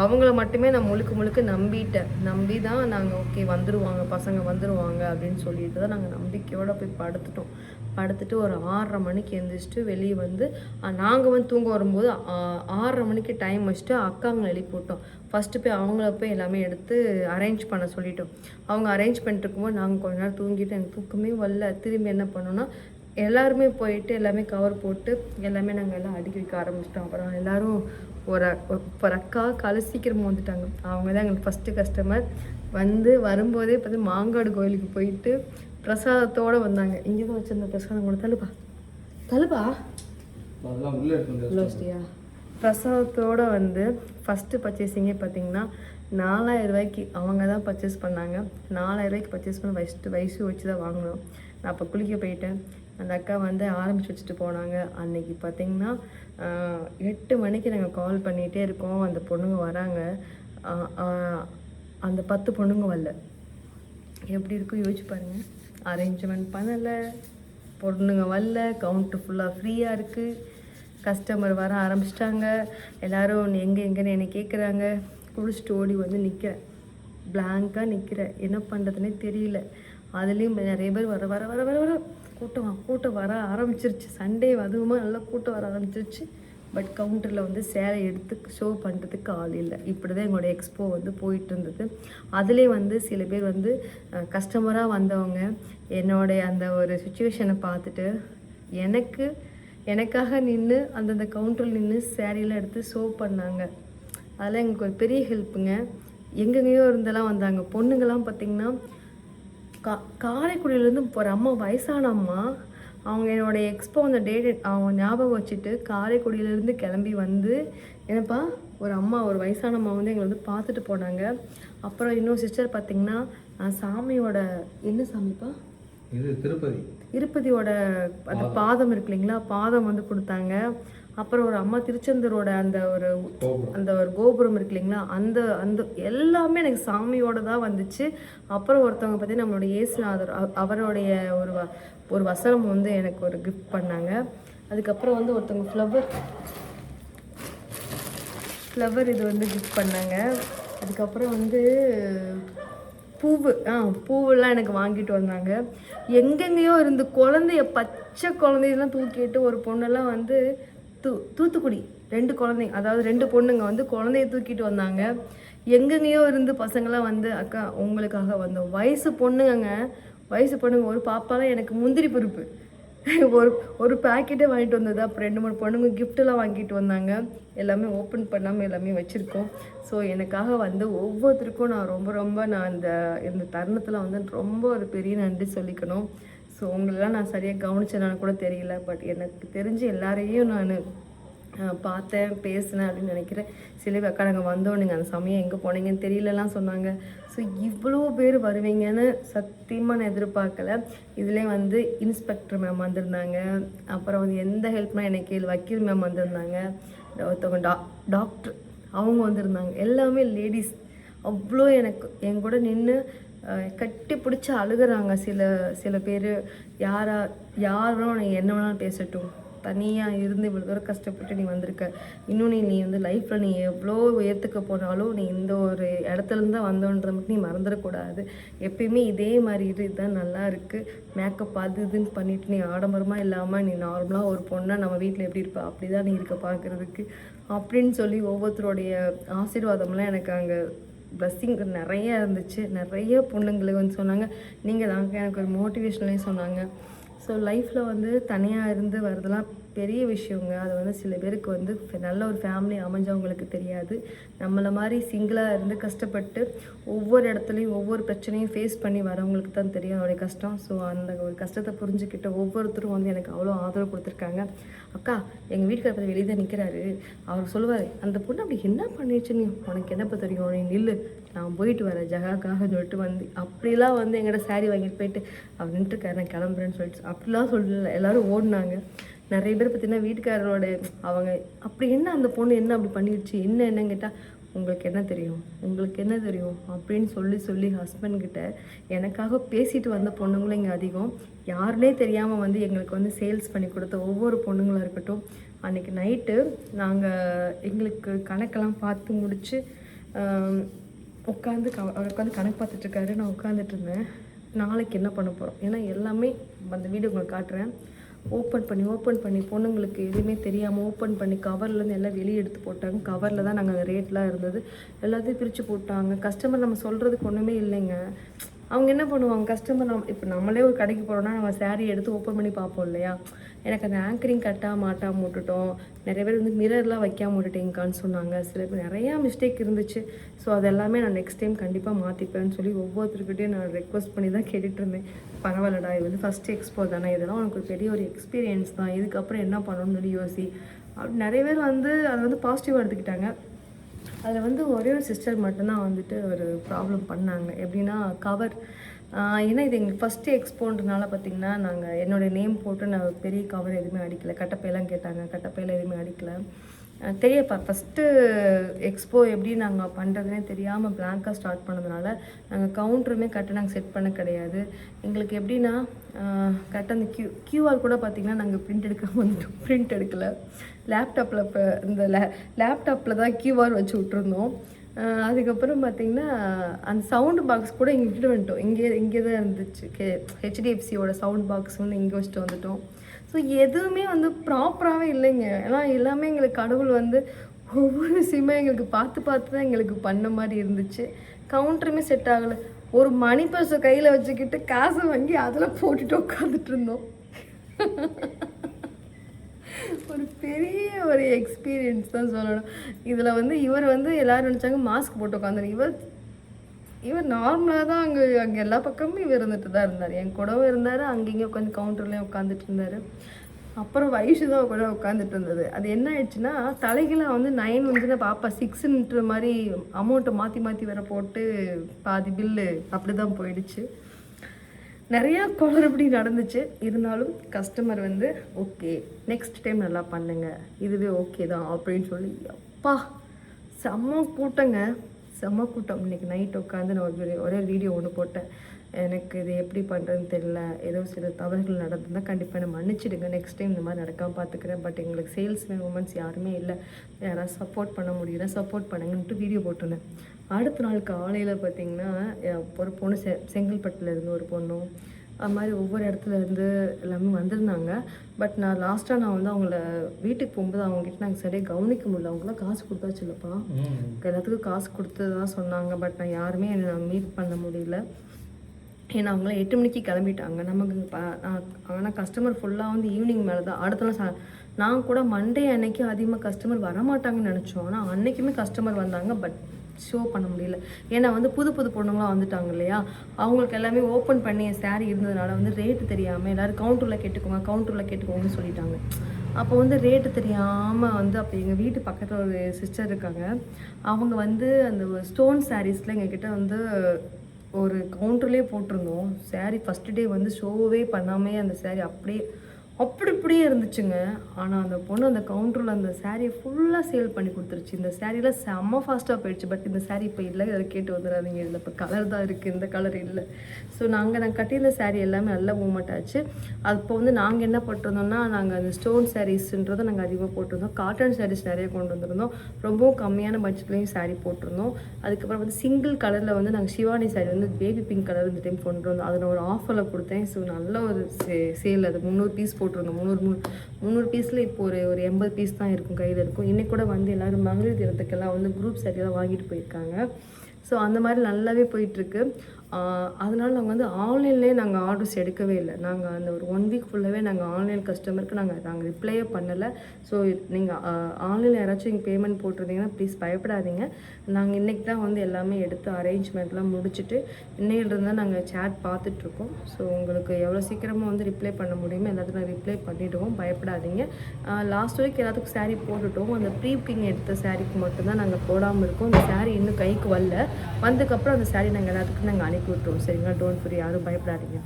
அவங்கள மட்டுமே நான் முழுக்க நம்பி தான் நாங்கள் ஓகே வந்துடுவாங்க, பசங்க வந்துடுவாங்க அப்படின்னு சொல்லிட்டு தான் நாங்கள் நம்பிக்கையோடு போய் படுத்துட்டு ஒரு 6:30 மணிக்கு எழுந்திரிச்சிட்டு வெளியே வந்து நாங்கள் வந்து தூங்க வரும்போது 6:30 மணிக்கு டைம் வச்சுட்டு அக்காங்களை எழுப்பி விட்டோம். ஃபஸ்ட்டு போய் அவங்கள போய் எல்லாமே எடுத்து அரேஞ்ச் பண்ண சொல்லிட்டோம். அவங்க அரேஞ்ச் பண்ணிட்டு இருக்கும்போது நாங்கள் கொஞ்ச நேரம் தூங்கிட்டு எனக்கு தூக்கமே வரல. திரும்பி என்ன பண்ணோன்னா எல்லாருமே போயிட்டு எல்லாமே கவர் போட்டு எல்லாமே நாங்கள் எல்லாம் அடுக்கி வைக்க ஆரம்பிச்சிட்டோம். அப்புறம் எல்லோரும் ஒரு அக்கா காலை சீக்கிரமாக வந்துட்டாங்க. அவங்க தான் எங்களுக்கு ஃபஸ்ட்டு கஸ்டமர். வரும்போதே பார்த்து மாங்காடு கோயிலுக்கு போயிட்டு பிரசாதத்தோடு வந்தாங்க. இங்கே தான் வச்சுருந்த பிரசாதம் கூட தலுப்பா உள்ளியா பிரசாதத்தோடு வந்து ஃபஸ்ட்டு பர்ச்சேசிங்கே பார்த்திங்கன்னா 4000 ரூபாய்க்கு அவங்க தான் பர்ச்சேஸ் பண்ணாங்க. 4000 ரூபாய்க்கு பர்ச்சேஸ் பண்ண வயசு வச்சு தான் வாங்கினோம். நான் அப்போ குளிக்க போயிட்டேன். அந்த அக்கா வந்து ஆரம்பித்து வச்சுட்டு போனாங்க. அன்றைக்கி பார்த்திங்கன்னா 8 மணிக்கு நாங்கள் கால் பண்ணிகிட்டே இருக்கோம். அந்த பொண்ணுங்க வராங்க. அந்த 10 பொண்ணுங்க வரல. எப்படி இருக்கும் யோசிச்சு பாருங்கள். அரேஞ்ச்மெண்ட் பண்ணலை, பொண்ணுங்க வரல, கவுண்ட்டு ஃபுல்லாக ஃப்ரீயாக இருக்குது. கஸ்டமர் வர ஆரம்பிச்சிட்டாங்க. எல்லோரும் எங்கேன்னு என்னை கேட்குறாங்க. குளிச்சுட்டு ஓடி வந்து நிற்கிறேன், பிளாங்காக நிற்கிறேன், என்ன பண்ணுறதுனே தெரியல. அதுலேயும் நிறைய பேர் வர கூட்டம் வர ஆரம்பிச்சிருச்சு. சண்டே அதுவுமா நல்லா கூட்டம் வர ஆரம்பிச்சிருச்சு. பட் கவுண்டரில் வந்து சேலை எடுத்து ஷோ பண்ணுறதுக்கு ஆள் இல்லை. இப்படி தான் எங்களோட எக்ஸ்போ வந்து போயிட்டு இருந்தது. அதிலே வந்து சில பேர் வந்து கஸ்டமராக வந்தவங்க என்னோடைய அந்த ஒரு சுச்சுவேஷனை பார்த்துட்டு எனக்காக நின்று அந்தந்த கவுண்டரில் நின்று சேரீலாம் எடுத்து ஷோ பண்ணாங்க. அதெல்லாம் எங்களுக்கு ஒரு பெரிய ஹெல்ப்புங்க. எங்கெங்கேயோ இருந்தெல்லாம் வந்தாங்க. பொண்ணுங்கள்லாம் பார்த்திங்கன்னா காரைக்குடியிலேருந்து ஒரு அம்மா, வயசான அம்மா, அவங்க என்னோடய எக்ஸ்போ அந்த டேட் அவங்க ஞாபகம் வச்சுட்டு காரைக்குடியிலேருந்து கிளம்பி வந்து என்னப்பா ஒரு வயசான அம்மா வந்து எங்களை வந்து பார்த்துட்டு போனாங்க. அப்புறம் இன்னொரு சிஸ்டர் பார்த்திங்கன்னா சாமியோட என்ன சாமிப்பா இது திருப்பதியோட அந்த பாதம் இருக்கு இல்லைங்களா, பாதம் வந்து கொடுத்தாங்க. அப்புறம் ஒரு அம்மா திருச்செந்தூரோட அந்த ஒரு கோபுரம் இருக்கு இல்லைங்களா, அந்த எல்லாமே எனக்கு சாமியோட தான் வந்துச்சு. அப்புறம் ஒருத்தவங்க பார்த்தீங்கன்னா நம்மளுடைய இயேசுநாதர் அவருடைய ஒரு வசனம் வந்து எனக்கு ஒரு கிஃப்ட் பண்ணாங்க. அதுக்கப்புறம் வந்து ஒருத்தவங்க ஃப்ளவர் இது வந்து கிஃப்ட் பண்ணாங்க. அதுக்கப்புறம் வந்து பூவெல்லாம் எனக்கு வாங்கிட்டு வந்தாங்க. எங்கெங்கேயோ இருந்து பச்சை குழந்தையெல்லாம் தூக்கிட்டு ஒரு பொண்ணெல்லாம் வந்து தூத்துக்குடி 2 குழந்தைங்க, அதாவது 2 பொண்ணுங்க வந்து குழந்தைய தூக்கிட்டு வந்தாங்க. எங்கெங்கேயோ இருந்து பசங்களாம் வந்து அக்கா உங்களுக்காக வந்தோம். வயசு பொண்ணுங்க ஒரு பாப்பாலாம் எனக்கு முந்திரி பருப்பு ஒரு பேக்கெட்டே வாங்கிட்டு வந்தது. அப்புறம் 2-3 பொண்ணுங்க கிஃப்டெல்லாம் வாங்கிட்டு வந்தாங்க. எல்லாமே ஓப்பன் பண்ணாமல் எல்லாமே வச்சுருக்கோம். ஸோ எனக்காக வந்து ஒவ்வொருத்தருக்கும் நான் ரொம்ப நான் இந்த தருணத்தில் வந்து ரொம்ப ஒரு பெரிய நன்றி சொல்லிக்கணும். ஸோ உங்களெல்லாம் நான் சரியாக கவனிச்சேன்னு கூட தெரியல. பட் எனக்கு தெரிஞ்சு எல்லாரையும் நான் பார்த்தேன், பேசினேன் அப்படின்னு நினைக்கிறேன். சில அக்கா நாங்கள் வந்தோம், நீங்கள் அந்த சமயம் எங்கே போனீங்கன்னு தெரியலலாம் சொன்னாங்க. ஸோ இவ்வளோ பேர் வருவீங்கன்னு சத்தியமாக நான் எதிர்பார்க்கல. இதுலேயே வந்து இன்ஸ்பெக்டர் மேம் வந்திருந்தாங்க. அப்புறம் வந்து எந்த ஹெல்ப்னா எனக்கு வக்கீல் மேம் வந்திருந்தாங்க. ஒருத்தவங்க டாக்டர் அவங்க வந்திருந்தாங்க. எல்லாமே லேடிஸ். அவ்வளோ எனக்கு என் கூட நின்று கட்டி பிடிச்சி அழுகிறாங்க. சில பேர் யாரும் நீ என்ன வேணாலும் பேசட்டும், தனியாக இருந்து இவ்வளோ தூரம் கஷ்டப்பட்டு நீ வந்திருக்க, இன்னும் நீ வந்து லைஃப்பில் நீ எவ்வளோ உயரத்துக்கு போனாலும் நீ இந்த ஒரு இடத்துலேருந்து தான் வந்தோன்றதை மட்டும் நீ மறந்துடக்கூடாது. எப்பயுமே இதே மாதிரி இதுதான் நல்லா இருக்குது. மேக்கப் அது இதுன்னு பண்ணிவிட்டு நீ ஆடம்பரமாக இல்லாமல் நீ நார்மலாக ஒரு பொண்ணாக நம்ம வீட்டில் எப்படி இருப்பா அப்படி தான் நீ இருக்க பார்க்குறதுக்கு அப்படின்னு சொல்லி ஒவ்வொருத்தருடைய ஆசீர்வாதம்லாம் எனக்கு அங்கே பிளஸ்ஸிங் நிறைய இருந்துச்சு. நிறைய பொண்ணுங்களுக்கு வந்து சொன்னாங்க, நீங்கள் தாங்க எனக்கு ஒரு மோட்டிவேஷனே சொன்னாங்க. ஸோ லைஃப்பில் வந்து தனியாக இருந்து வரதெல்லாம் பெரிய விஷயங்க. அது வந்து சில பேருக்கு வந்து நல்ல ஒரு ஃபேமிலி அமைஞ்சவங்களுக்கு தெரியாது. நம்மளை மாதிரி சிங்கிளாக இருந்து கஷ்டப்பட்டு ஒவ்வொரு இடத்துலையும் ஒவ்வொரு பிரச்சனையும் ஃபேஸ் பண்ணி வரவங்களுக்கு தான் தெரியும் அதோடைய கஷ்டம். ஸோ அந்த ஒரு கஷ்டத்தை புரிஞ்சுக்கிட்ட ஒவ்வொருத்தரும் வந்து எனக்கு அவ்வளோ ஆதரவு கொடுத்துருக்காங்க. அக்கா எங்கள் வீட்டுக்கார பற்றி வெளியே தான் நிற்கிறாரு, அவர் சொல்லுவார், அந்த பொண்ணு அப்படி என்ன பண்ணிடுச்சு, நீ உனக்கு என்னப்போ தெரியும், நீ நில்லு, நான் போயிட்டு வரேன் ஜகாக்காக சொல்லிட்டு வந்து அப்படிலாம் வந்து எங்கிட்ட சாரீ வாங்கிட்டு போயிட்டு அவர் நின்றுருக்காரு, நான் கிளம்புறேன்னு சொல்லிட்டு அப்படிலாம் சொல்லல. எல்லோரும் ஓடினாங்க. நிறைய பேர் பார்த்தீங்கன்னா வீட்டுக்காரரோட அவங்க அப்படி என்ன அந்த பொண்ணு என்ன அப்படி பண்ணிடுச்சு என்னன்னு கேட்டால் உங்களுக்கு என்ன தெரியும், உங்களுக்கு என்ன தெரியும் அப்படின்னு சொல்லி ஹஸ்பண்ட்கிட்ட எனக்காக பேசிட்டு வந்த பொண்ணுங்களும் இங்கே அதிகம். யாருனே தெரியாமல் வந்து எங்களுக்கு வந்து சேல்ஸ் பண்ணி கொடுத்த ஒவ்வொரு பொண்ணுங்களாக இருக்கட்டும். அன்றைக்கி நைட்டு நாங்கள் எங்களுக்கு கணக்கெல்லாம் பார்த்து முடித்து உட்காந்து கணக்கு பார்த்துட்ருக்காரு, நான் உட்காந்துட்டு இருந்தேன். நாளைக்கு என்ன பண்ண போகிறோம், ஏன்னா எல்லாமே அந்த வீடியோ உங்களுக்கு காட்டுறேன். ஓப்பன் பண்ணி பொண்ணுங்களுக்கு எதுவுமே தெரியாமல் ஓப்பன் பண்ணி கவர்லேருந்து எல்லாம் வெளியே எடுத்து போட்டாங்க. கவரில் தான் நாங்கள் அந்த ரேட்லாம் இருந்தது எல்லாத்தையும் பிரித்து போட்டாங்க. கஸ்டமர் நம்ம சொல்கிறதுக்கு ஒன்றுமே இல்லைங்க. அவங்க என்ன பண்ணுவாங்க, கஸ்டமர் இப்போ நம்மளே ஒரு கடைக்கு போகிறோன்னா நம்ம சாரீ எடுத்து ஓப்பன் பண்ணி பார்ப்போம் இல்லையா. எனக்கு அந்த ஆங்கரிங் மாட்டாமல் விட்டுட்டோம். நிறைய பேர் வந்து மிரர்லாம் வைக்காமல் விட்டுட்டேங்கான்னு சொன்னாங்க. சில பேர் நிறையா மிஸ்டேக் இருந்துச்சு. ஸோ அதெல்லாமே நான் நெக்ஸ்ட் டைம் கண்டிப்பாக மாற்றிப்பேன்னு சொல்லி ஒவ்வொருத்தருக்கிட்டையும் நான் ரெக்வஸ்ட் பண்ணி தான் கேட்டுட்டு இருந்தேன். பரவாயில்லடா, இது வந்து ஃபஸ்ட்டு எக்ஸ்போ தானே, இதெல்லாம் உனக்கு ஒரு பெரிய ஒரு எக்ஸ்பீரியன்ஸ் தான், இதுக்கப்புறம் என்ன பண்ணணும்னு சொல்லி யோசி அப்படி நிறைய பேர் வந்து அதை வந்து பாசிட்டிவாக எடுத்துக்கிட்டாங்க. அதில் வந்து ஒரே ஒரு சிஸ்டர் மட்டும்தான் வந்துட்டு ஒரு ப்ராப்ளம் பண்ணாங்க. எப்படின்னா கவர், ஏன்னா இது எங்களுக்கு ஃபஸ்ட்டு எக்ஸ்போன்றனால பார்த்திங்கன்னா நாங்கள் என்னோடய நேம் போட்டு நான் பெரிய கவர் எதுவுமே அடிக்கலை. கட்டப்பையெல்லாம் கேட்டாங்க, கட்டப்பையில் எதுவுமே அடிக்கலை. தெரியப்பா ஃபஸ்ட்டு எக்ஸ்போ எப்படி நாங்கள் பண்ணுறதுனே தெரியாமல் பிளாங்காக ஸ்டார்ட் பண்ணதுனால நாங்கள் கவுண்டருமே கரெக்டாக நாங்கள் செட் பண்ண கிடையாது. எங்களுக்கு எப்படின்னா கரெக்டாக அந்த கியூஆர் கூட பார்த்திங்கன்னா நாங்கள் பிரிண்ட் எடுக்காமல் வந்துட்டோம். பிரிண்ட் எடுக்கலை. லேப்டாப்பில் இப்போ இந்த லேப்டாப்பில் தான் கியூஆர் வச்சு விட்ருந்தோம். அதுக்கப்புறம் பார்த்திங்கன்னா அந்த சவுண்டு பாக்ஸ் கூட இங்கே விட்டுட்டு வந்துட்டோம். இங்கே தான் இருந்துச்சு. ஹெச்டிஎஃப்சியோட சவுண்ட் பாக்ஸ் வந்து இங்கே வச்சுட்டு வந்துட்டோம். ஸோ எதுவுமே வந்து ப்ராப்பராகவே இல்லைங்க. ஏன்னா எல்லாமே எங்களுக்கு கடவுள் வந்து ஒவ்வொரு விஷயமே எங்களுக்கு பார்த்து தான் எங்களுக்கு பண்ண மாதிரி இருந்துச்சு. கவுண்டருமே செட் ஆகலை. ஒரு மணி பர்ஸை கையில் வச்சுக்கிட்டு காசை வாங்கி அதில் போட்டுட்டு உட்காந்துட்டு இருந்தோம். ஒரு பெரிய ஒரு எக்ஸ்பீரியன்ஸ் தான் சொல்லணும். இதில் வந்து இவர் வந்து எல்லோரும் நினச்சாங்க மாஸ்க் போட்டு உட்காந்துரு. இவர் நார்மலாக தான் அங்கே எல்லா பக்கமும் இவர் இருந்துட்டு தான் இருந்தார். என் கூடவும் இருந்தார், அங்கேயும் உட்காந்து கவுண்டர்லேயும் உட்காந்துட்டு இருந்தார். அப்புறம் வயசு தான் கூட உட்காந்துட்டு இருந்தது. அது என்ன ஆயிடுச்சுன்னா தலைகளாக வந்து 9 வந்துன்னா பாப்பா 6ன்ற மாதிரி அமௌண்ட்டை மாற்றி வேற போட்டு பாதி பில்லு அப்படி தான் போயிடுச்சு. நிறையா குளறுபடி நடந்துச்சு. இருந்தாலும் கஸ்டமர் வந்து ஓகே நெக்ஸ்ட் டைம் நல்லா பண்ணுங்க, இதுவே ஓகே தான் அப்படின்னு சொல்லி அப்பா செம்ம கூட்டம். இன்றைக்கி நைட் உட்காந்து நான் ஒரே வீடியோ ஒன்று போட்டேன். எனக்கு இது எப்படி பண்ணுறதுன்னு தெரியல, ஏதோ சில தவறுகள் நடந்ததுன்னா கண்டிப்பாக என்ன மன்னிச்சிடுங்க, நெக்ஸ்ட் டைம் இந்த மாதிரி நடக்காமல் பார்த்துக்கிறேன். பட் எங்களுக்கு சேல்ஸ் உமன்ஸ் யாருமே இல்லை, யாராவது சப்போர்ட் பண்ண முடியல, சப்போர்ட் பண்ணுங்கன்ட்டு வீடியோ போட்டிருந்தேன். அடுத்த நாள் காலையில் பார்த்திங்கன்னா ஒரு பொண்ணு செங்கல்பட்டில் இருந்து ஒரு பொண்ணும் அது மாதிரி ஒவ்வொரு இடத்துல இருந்து எல்லாமே வந்திருந்தாங்க. பட் நான் லாஸ்ட்டாக வந்து அவங்கள வீட்டுக்கு போகும்போது அவங்ககிட்ட நாங்கள் சரியாக கவனிக்க முடியல. அவங்களாம் காசு கொடுத்தாச்சு இல்லைப்பா, எல்லாத்துக்கும் காசு கொடுத்து தான் சொன்னாங்க. பட் நான் யாருமே என்னை மீட் பண்ண முடியல. ஏன்னா அவங்களாம் 8 மணிக்கு கிளம்பிட்டாங்க. நமக்கு ஆனால் கஸ்டமர் ஃபுல்லாக வந்து ஈவினிங் மேலே தான். அடுத்த நாள் நான் கூட மண்டே அன்னைக்கு அதிகமாக கஸ்டமர் வரமாட்டாங்கன்னு நினச்சோம். ஆனால் அன்றைக்குமே கஸ்டமர் வந்தாங்க. பட் ஷோ பண்ண முடியல. ஏன்னா வந்து புது பொண்ணுங்களாம் வந்துட்டாங்க இல்லையா, அவங்களுக்கு எல்லாமே ஓப்பன் பண்ணி சாரீ இருந்ததுனால வந்து ரேட்டு தெரியாமல் எல்லோரும் கவுண்டரில் கேட்டுக்கோங்கன்னு சொல்லிட்டாங்க. அப்போ வந்து ரேட்டு தெரியாமல் வந்து அப்போ எங்கள் வீட்டு பக்கத்தில் ஒரு சிஸ்டர் இருக்காங்க. அவங்க வந்து அந்த ஸ்டோன் சாரீஸில் எங்ககிட்ட வந்து ஒரு கவுண்டர்லேயே போட்டிருந்தோம். சாரீ ஃபஸ்ட்டு டே வந்து ஷோவே பண்ணாமே அந்த சாரீ அப்படியே இருந்துச்சுங்க. ஆனால் அந்த பொண்ணு அந்த கவுண்டரில் அந்த சாரியை ஃபுல்லாக சேல் பண்ணி கொடுத்துருச்சு. இந்த சாரியில் செம்ம ஃபாஸ்ட்டாக போயிடுச்சு. பட் இந்த சாரீ இப்போ இல்லை, அதை கேட்டு வந்துடாதீங்க. இதில் இப்போ கலர் தான் இருக்குது, இந்த கலர் இல்லை. ஸோ நாங்கள் கட்டியிருந்த சாரீ எல்லாமே நல்லா மூவ்மெண்ட் ஆச்சு. அப்போ வந்து நாங்கள் என்ன போட்டிருந்தோம்னா, நாங்கள் அந்த ஸ்டோன் சாரீஸ்ன்றதை நாங்கள் அதிகமாக போட்டிருந்தோம். காட்டன் சாரீஸ் நிறைய கொண்டு வந்திருந்தோம். ரொம்பவும் கம்மியான பட்ஜெட்லேயும் சாரீ போட்டிருந்தோம். அதுக்கப்புறம் வந்து சிங்கிள் கலரில் வந்து நாங்கள் சிவானி சாரீ வந்து பேபி பிங்க் கலர் இந்த டைம் கொண்டு வந்தோம். அதில் ஒரு ஆஃபரில் கொடுத்தேன். ஸோ நல்ல ஒரு சேல். அது 300 பீஸ் போட்டிருந்தோம். 300 பீஸில் இப்போ ஒரு 80 பீஸ் தான் இருக்கும் கையில் இருக்கும். இன்னைக்கு கூட வந்து எல்லோரும் மகளிர் தினத்துக்கெல்லாம் வந்து குரூப் சாரீலாம் வாங்கிட்டு போயிருக்காங்க. ஸோ அந்த மாதிரி நல்லாவே போயிட்டுருக்கு. அதனால நாங்கள் வந்து ஆன்லைன்லேயே நாங்கள் ஆர்டர்ஸ் எடுக்கவே இல்லை. நாங்கள் அந்த ஒரு 1 வீக் ஃபுல்லாகவே நாங்கள் ஆன்லைன் கஸ்டமருக்கு நாங்கள் ரிப்ளையே பண்ணலை. ஸோ நீங்கள் ஆன்லைனில் யாராச்சும் நீங்கள் பேமெண்ட் போட்டிருந்தீங்கன்னா ப்ளீஸ் பயப்படாதீங்க. நாங்கள் இன்றைக்கி தான் வந்து எல்லாமே எடுத்து அரேஞ்ச்மெண்ட்லாம் முடிச்சுட்டு இன்னையிலிருந்து தான் நாங்கள் சேட் பார்த்துட்ருக்கோம். ஸோ உங்களுக்கு எவ்வளோ சீக்கிரமாக வந்து ரிப்ளை பண்ண முடியுமோ எல்லாத்துக்கும் ரிப்ளை பண்ணிவிடுவோம், பயப்படாதீங்க. லாஸ்ட் வீக் எல்லாத்துக்கும் சாரீ போட்டுட்டோம். அந்த ப்ரீ புக்கிங் எடுத்த சாரீக்கு மட்டும்தான் நாங்கள் போடாமல் இருக்கோம். அந்த சாரீ இன்னும் கைக்கு வரல. வந்ததுக்கப்புறம் அந்த சாரீ நாங்கள் எல்லாத்துக்கும் நாங்கள் அனுப்பி விட்டுருவோம். சரிங்களா, டோன்ட் வரி, யாரும் பயப்படாதீங்க.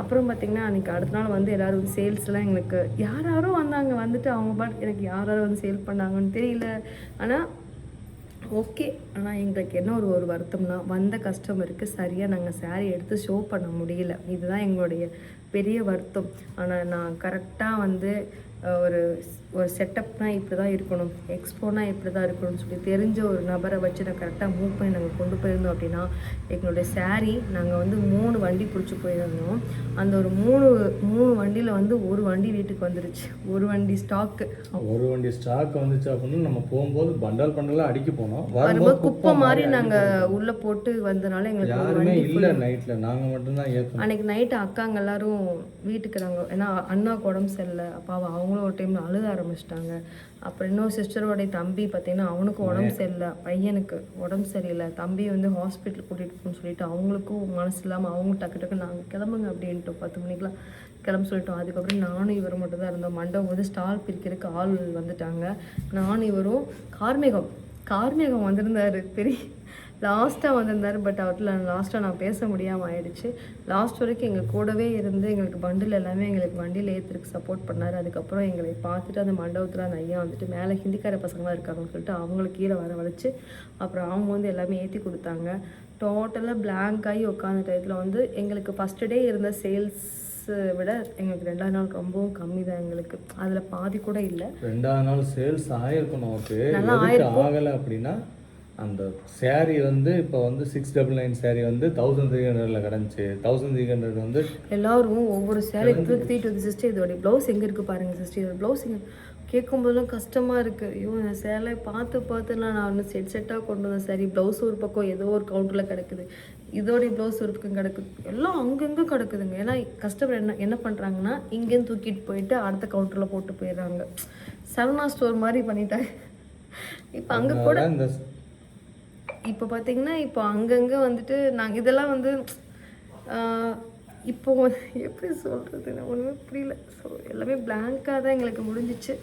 அப்புறம் பார்த்திங்கன்னா அன்றைக்கி அடுத்த நாள் வந்து எல்லோரும் வந்து சேல்ஸ்லாம் எங்களுக்கு யாரோ வந்தாங்க. வந்துட்டு அவங்க பாட்டு எனக்கு யாரோ வந்து சேல் பண்ணாங்கன்னு தெரியல. ஆனால் ஓகே. ஆனால் எங்களுக்கு என்ன ஒரு வருத்தம்னா வந்த கஸ்டமருக்கு சரியாக நாங்கள் சாரீ எடுத்து ஷோ பண்ண முடியல. இதுதான் எங்களுடைய பெரிய வருத்தம். ஆனால் நான் கரெக்டாக வந்து ஒரு செட்டப்னால் இப்படி தான் இருக்கணும், எக்ஸ்போனா இப்படி தான் இருக்கணும்னு சொல்லி தெரிஞ்ச ஒரு நபரை வச்சு நான் கரெக்டாக மூவ் பண்ணி நாங்கள் கொண்டு போயிருந்தோம். அப்படின்னா எங்களுடைய சாரீ நாங்கள் வந்து 3 வண்டி பிடிச்சி போயிருந்தோம். அந்த ஒரு 3 வண்டியில் வந்து ஒரு வண்டி வீட்டுக்கு வந்துருச்சு. ஒரு வண்டி ஸ்டாக்கு வந்துச்சு அப்படின்னு நம்ம போகும்போது பண்டலாக அடிக்க போனோம். வரும்போது குப்பை மாதிரி நாங்கள் உள்ளே போட்டு வந்தனால எங்களுக்கு யாருமே இல்லை. நைட்டில் நாங்கள் மட்டும்தான் ஏற்றோம். அன்றைக்கி நைட்டு அக்காங்க எல்லாரும் வீட்டுக்கு நாங்கள், ஏன்னா அண்ணாவுக்கு உடம்பு சரியில்லை. அப்போ அவங்களும் ஒரு டைமில் அழுத ஆரம்பிச்சிட்டாங்க. அப்புறம் இன்னொரு சிஸ்டரோடைய தம்பி பார்த்தீங்கன்னா அவனுக்கு உடம்பு சரியில்லை, பையனுக்கு உடம்பு சரியில்லை. தம்பி வந்து ஹாஸ்பிட்டல் கூட்டிகிட்டு போகணும்னு சொல்லிட்டு அவங்களுக்கும் மனசு இல்லாமல் அவங்க டக்கு நாங்கள் கிளம்புங்க அப்படின்ட்டோம். 10 மணிக்கெலாம் கிளம்ப சொல்லிட்டோம். அதுக்கப்புறம் நானும் இவரும் மட்டும் தான் இருந்தோம். மண்டபம் வந்து ஸ்டால் பிரிக்கிறதுக்கு ஆள் வந்துட்டாங்க. நானும் இவரும் கார்மேகம் வந்திருந்தார். பெரிய லாஸ்ட்டாக வந்திருந்தார். பட் அவர்கிட்ட லாஸ்ட்டாக நான் பேச முடியாமல் ஆயிடுச்சு. லாஸ்ட் வரைக்கும் எங்கள் கூடவே இருந்து எங்களுக்கு பண்டில் எல்லாமே எங்களுக்கு வண்டியில் ஏற்றுறதுக்கு சப்போர்ட் பண்ணார். அதுக்கப்புறம் எங்களை பார்த்துட்டு அந்த மண்டபத்தில் அந்த ஐயா வந்துட்டு மேலே ஹிந்திக்கார பசங்களாம் இருக்காங்கன்னு சொல்லிட்டு அவங்களுக்கு கீழே வர வளைச்சு அப்புறம் அவங்க வந்து எல்லாமே ஏற்றி கொடுத்தாங்க. டோட்டலாக பிளாங்க் ஆகி உட்காந்த டயத்தில் வந்து எங்களுக்கு ஃபஸ்ட்டு டே இருந்த சேல்ஸ் விட எங்களுக்கு 2வது நாள் ரொம்பவும் கம்மி தான். எங்களுக்கு அதில் பாதி கூட இல்லை. 2வது நாள் சேல்ஸ் ஆகிருக்கும். நமக்கு நல்லா ஆகலை அப்படின்னா அந்த சேரீ வந்து இப்போ வந்து 699 சேரீ வந்து 1300 கிடந்துச்சு. 1300 வந்து எல்லாரும் ஒவ்வொரு சேரீ தூக்கிட்டு வந்து சிஸ்டர் இதோடைய ப்ளவுஸ் எங்கே இருக்குது பாருங்கள் சிஸ்டர், இதோட ப்ளவுஸ் எங்கே கேட்கும்போதெல்லாம் கஷ்டமாக இருக்குது. ஐயோ நான் சேலை பார்த்துலாம் நான் ஒன்று செட்டாக கொண்டு வந்தேன். சரி ப்ளவுஸ் ஒரு பக்கம் ஏதோ ஒரு கவுண்டரில் கிடக்குது, இதோடைய ப்ளவுஸ் ஒரு பக்கம் கிடக்குது, எல்லாம் அங்கங்கே கிடக்குதுங்க. ஏன்னா கஸ்டமர் என்ன பண்ணுறாங்கன்னா இங்கேருந்து தூக்கிட்டு போயிட்டு அடுத்த கவுண்டரில் போட்டு போயிடுறாங்க. சரவணா ஸ்டோர் மாதிரி பண்ணிட்டாங்க. இப்போ அங்கே கூட இப்போ பார்த்திங்கன்னா இப்போ அங்கங்கே வந்துட்டு நாங்கள் இதெல்லாம் வந்து இப்போ எப்படி சொல்கிறது ஒன்றுமே புரியல. ஸோ எல்லாமே பிளாங்காக தான் எங்களுக்கு முடிஞ்சிச்சு.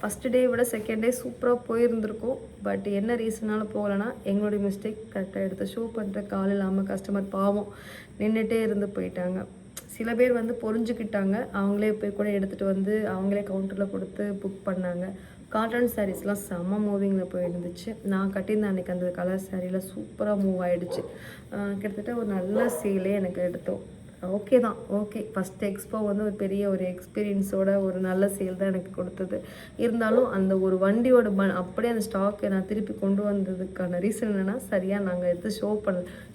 ஃபஸ்ட்டு டே விட செகண்ட் டே சூப்பராக போயிருந்துருக்கும். பட் என்ன ரீசனால் போகலைன்னா எங்களுடைய மிஸ்டேக். கரெக்டாக எடுத்து ஷோ பண்ணுற கால் இல்லாமல் கஸ்டமர் பாவம் நின்றுட்டே இருந்து போயிட்டாங்க. சில பேர் வந்து புரிஞ்சுக்கிட்டாங்க, அவங்களே போய் கூட எடுத்துகிட்டு வந்து அவங்களே கவுண்டரில் கொடுத்து புக் பண்ணாங்க. காட்டன் சாரீஸ்லாம் செம்ம மூவிங்கில் போயிருந்துச்சு. நான் கட்டியிருந்தேன் அன்றைக்கி அந்த கலர் சாரியில் சூப்பராக மூவ் ஆகிடுச்சு. கிட்டத்தட்ட ஒரு நல்ல சேலே எனக்கு எடுத்தோம். ஓகே தான், ஓகே. ஃபஸ்ட் எக்ஸ்போ வந்து ஒரு பெரிய ஒரு எக்ஸ்பீரியன்ஸோட ஒரு நல்ல சேல் தான் எனக்கு கொடுத்தது. இருந்தாலும் அந்த ஒரு வண்டியோட அப்படியே அந்த ஸ்டாக்கை நான் திருப்பி கொண்டு வந்ததுக்கான ரீசன் என்னென்னா சரியாக நாங்கள் எடுத்து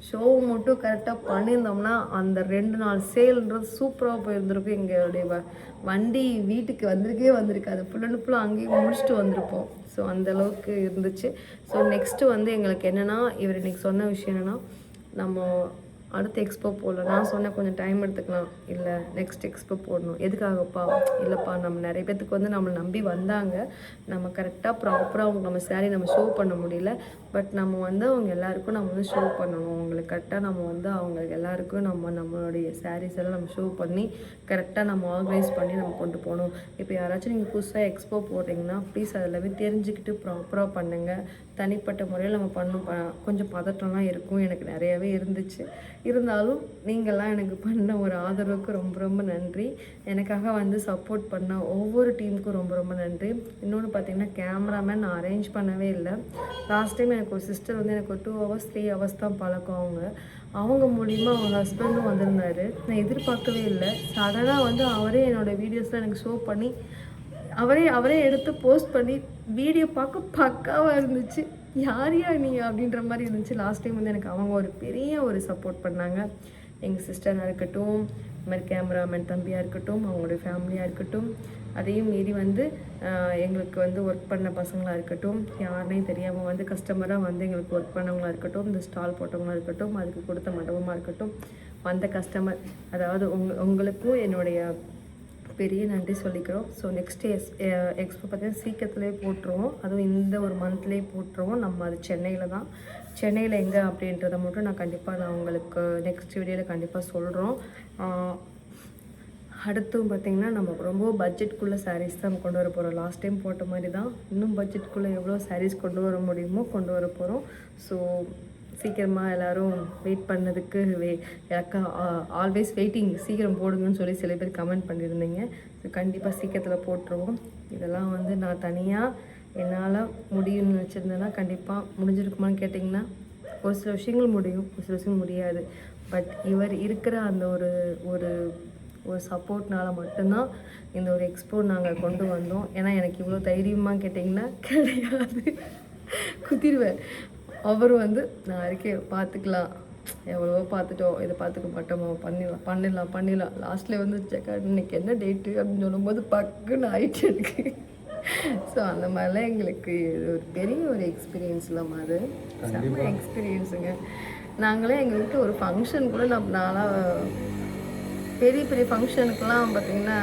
ஷோவை மட்டும் கரெக்டாக பண்ணியிருந்தோம்னா அந்த 2 நாள் சேல்ன்றது சூப்பராக போயிருந்துருக்கும். எங்களுடைய வண்டி வீட்டுக்கு வந்திருக்கு. அது ஃபுல்லாக அங்கேயும் முடிச்சுட்டு வந்திருப்போம். ஸோ அந்தளவுக்கு இருந்துச்சு. ஸோ நெக்ஸ்ட்டு வந்து எங்களுக்கு என்னென்னா இவர் இன்றைக்கி சொன்ன விஷயம் என்னென்னா நம்ம அடுத்த எக்ஸ்போ போடல. நான் சொன்னேன் கொஞ்சம் டைம் எடுத்துக்கலாம், இல்லை நெக்ஸ்ட் எக்ஸ்போ போடணும். எதுக்காகப்பா? இல்லைப்பா நம்ம நிறைய பேத்துக்கு வந்து நம்மளை நம்பி வந்தாங்க, நம்ம கரெக்டாக ப்ராப்பராக அவங்க நம்ம சாரீ நம்ம ஷோ பண்ண முடியல. பட் நம்ம வந்து அவங்க எல்லாருக்கும் நம்ம வந்து ஷோ பண்ணணும். அவங்களுக்கு கரெக்டாக நம்ம வந்து அவங்க எல்லாருக்கும் நம்மளுடைய சாரீஸ் எல்லாம் நம்ம ஷோ பண்ணி கரெக்டாக நம்ம ஆர்கனைஸ் பண்ணி நம்ம கொண்டு போகணும். இப்போ யாராச்சும் நீங்கள் புதுசாக எக்ஸ்போ போடுறீங்கன்னா ப்ளீஸ் அதெல்லாமே தெரிஞ்சுக்கிட்டு ப்ராப்பராக பண்ணுங்கள். தனிப்பட்ட முறையில் நம்ம கொஞ்சம் பதட்டம்லாம் இருக்கும், எனக்கு நிறையவே இருந்துச்சு. இருந்தாலும் நீங்கள்லாம் எனக்கு பண்ண ஒரு ஆதரவுக்கு ரொம்ப ரொம்ப நன்றி. எனக்காக வந்து சப்போர்ட் பண்ண ஒவ்வொரு டீமுக்கும் ரொம்ப ரொம்ப நன்றி. இன்னொன்று பார்த்தீங்கன்னா கேமராமேன் நான் அரேஞ்ச் பண்ணவே இல்லை. லாஸ்ட் டைம் எனக்கு ஒரு சிஸ்டர் வந்து எனக்கு ஒரு 2 hours 3 hours தான் பழக்கம். அவங்க மூலிமா அவங்க ஹஸ்பண்டும் வந்திருந்தார். நான் எதிர்பார்க்கவே இல்லை. சடனாக வந்து அவரே என்னோடய வீடியோஸ்லாம் எனக்கு ஷோ பண்ணி அவரே எடுத்து போஸ்ட் பண்ணி வீடியோ பார்க்க பக்காவாக இருந்துச்சு. யார் நீ அப்படின்ற மாதிரி இருந்துச்சு. லாஸ்ட் டைம் வந்து எனக்கு அவங்க ஒரு பெரிய ஒரு சப்போர்ட் பண்ணாங்க. எங்கள் சிஸ்டராக இருக்கட்டும், இது மாதிரி கேமராமேன் தம்பியாக இருக்கட்டும், அவங்களுடைய ஃபேமிலியாக இருக்கட்டும், அதையும் மீறி வந்து எங்களுக்கு வந்து ஒர்க் பண்ண பசங்களாக இருக்கட்டும், யாருனையும் தெரியாமல் வந்து கஸ்டமராக வந்து எங்களுக்கு ஒர்க் பண்ணவங்களாக இருக்கட்டும், இந்த ஸ்டால் போட்டவங்களாக இருக்கட்டும், அதுக்கு கொடுத்த மண்டபமாக இருக்கட்டும், வந்த கஸ்டமர், அதாவது உங்களுக்கும் என்னுடைய பெரிய நன்றி சொல்லிக்கிறோம். ஸோ நெக்ஸ்ட்டு எக்ஸ்போ பார்த்தீங்கன்னா சீக்கிரத்துலேயே போட்டுருவோம், அதுவும் இந்த ஒரு மந்த்லேயே போட்டுருவோம். நம்ம அது சென்னையில் தான். சென்னையில் எங்கே அப்படின்றத மட்டும் நான் உங்களுக்கு நெக்ஸ்ட் வீடியோவில் கண்டிப்பாக சொல்கிறோம். அடுத்தும் பார்த்திங்கன்னா நம்ம ரொம்ப பட்ஜெட்குள்ளே சாரீஸ் தான் கொண்டு வர போகிறோம். லாஸ்ட் டைம் போட்ட மாதிரி தான் இன்னும் பட்ஜெட்குள்ளே எவ்வளோ சாரீஸ் கொண்டு வர முடியுமோ கொண்டு வர போகிறோம். ஸோ சீக்கிரமாக எல்லோரும் வெயிட் பண்ணதுக்கு எனக்கு ஆல்வேஸ் வெயிட்டிங், சீக்கிரம் போடுங்கன்னு சொல்லி சில பேர் கமெண்ட் பண்ணியிருந்தீங்க. ஸோ கண்டிப்பாக சீக்கிரத்தில் போட்டுருவோம். இதெல்லாம் வந்து நான் தனியாக என்னால் முடியும்னு வச்சுருந்தேன்னா கண்டிப்பாக முடிஞ்சிருக்குமான்னு கேட்டிங்கன்னா ஒரு சில விஷயங்கள் முடியும், ஒரு சில விஷயங்கள் முடியாது. பட் இவர் இருக்கிற அந்த ஒரு ஒரு ஒரு சப்போர்ட்னால மட்டும்தான் இந்த ஒரு எக்ஸ்போ நாங்கள் கொண்டு வந்தோம். ஏன்னா எனக்கு இவ்வளோ தைரியமாக கேட்டிங்கன்னா கிடையாது, குத்திடுவேன். அவர் வந்து நான் இருக்கேன், பார்த்துக்கலாம், எவ்வளவோ பார்த்துட்டோம், இதை பார்த்துக்க மாட்டோமோ, பண்ணிடலாம். லாஸ்ட்டில் வந்து இன்னைக்கு என்ன டேட்டு அப்படின்னு சொல்லும்போது பக்குன்னு ஆயிட்டு இருக்கு. ஸோ அந்த மாதிரிலாம் எங்களுக்கு ஒரு பெரிய ஒரு எக்ஸ்பீரியன்ஸ்லாம் அது செம்ம எக்ஸ்பீரியன்ஸுங்க. நாங்களே எங்கள் வீட்டில் ஒரு ஃபங்க்ஷன் கூட நாளாக பெரிய பெரிய ஃபங்க்ஷனுக்கெல்லாம் பார்த்திங்கன்னா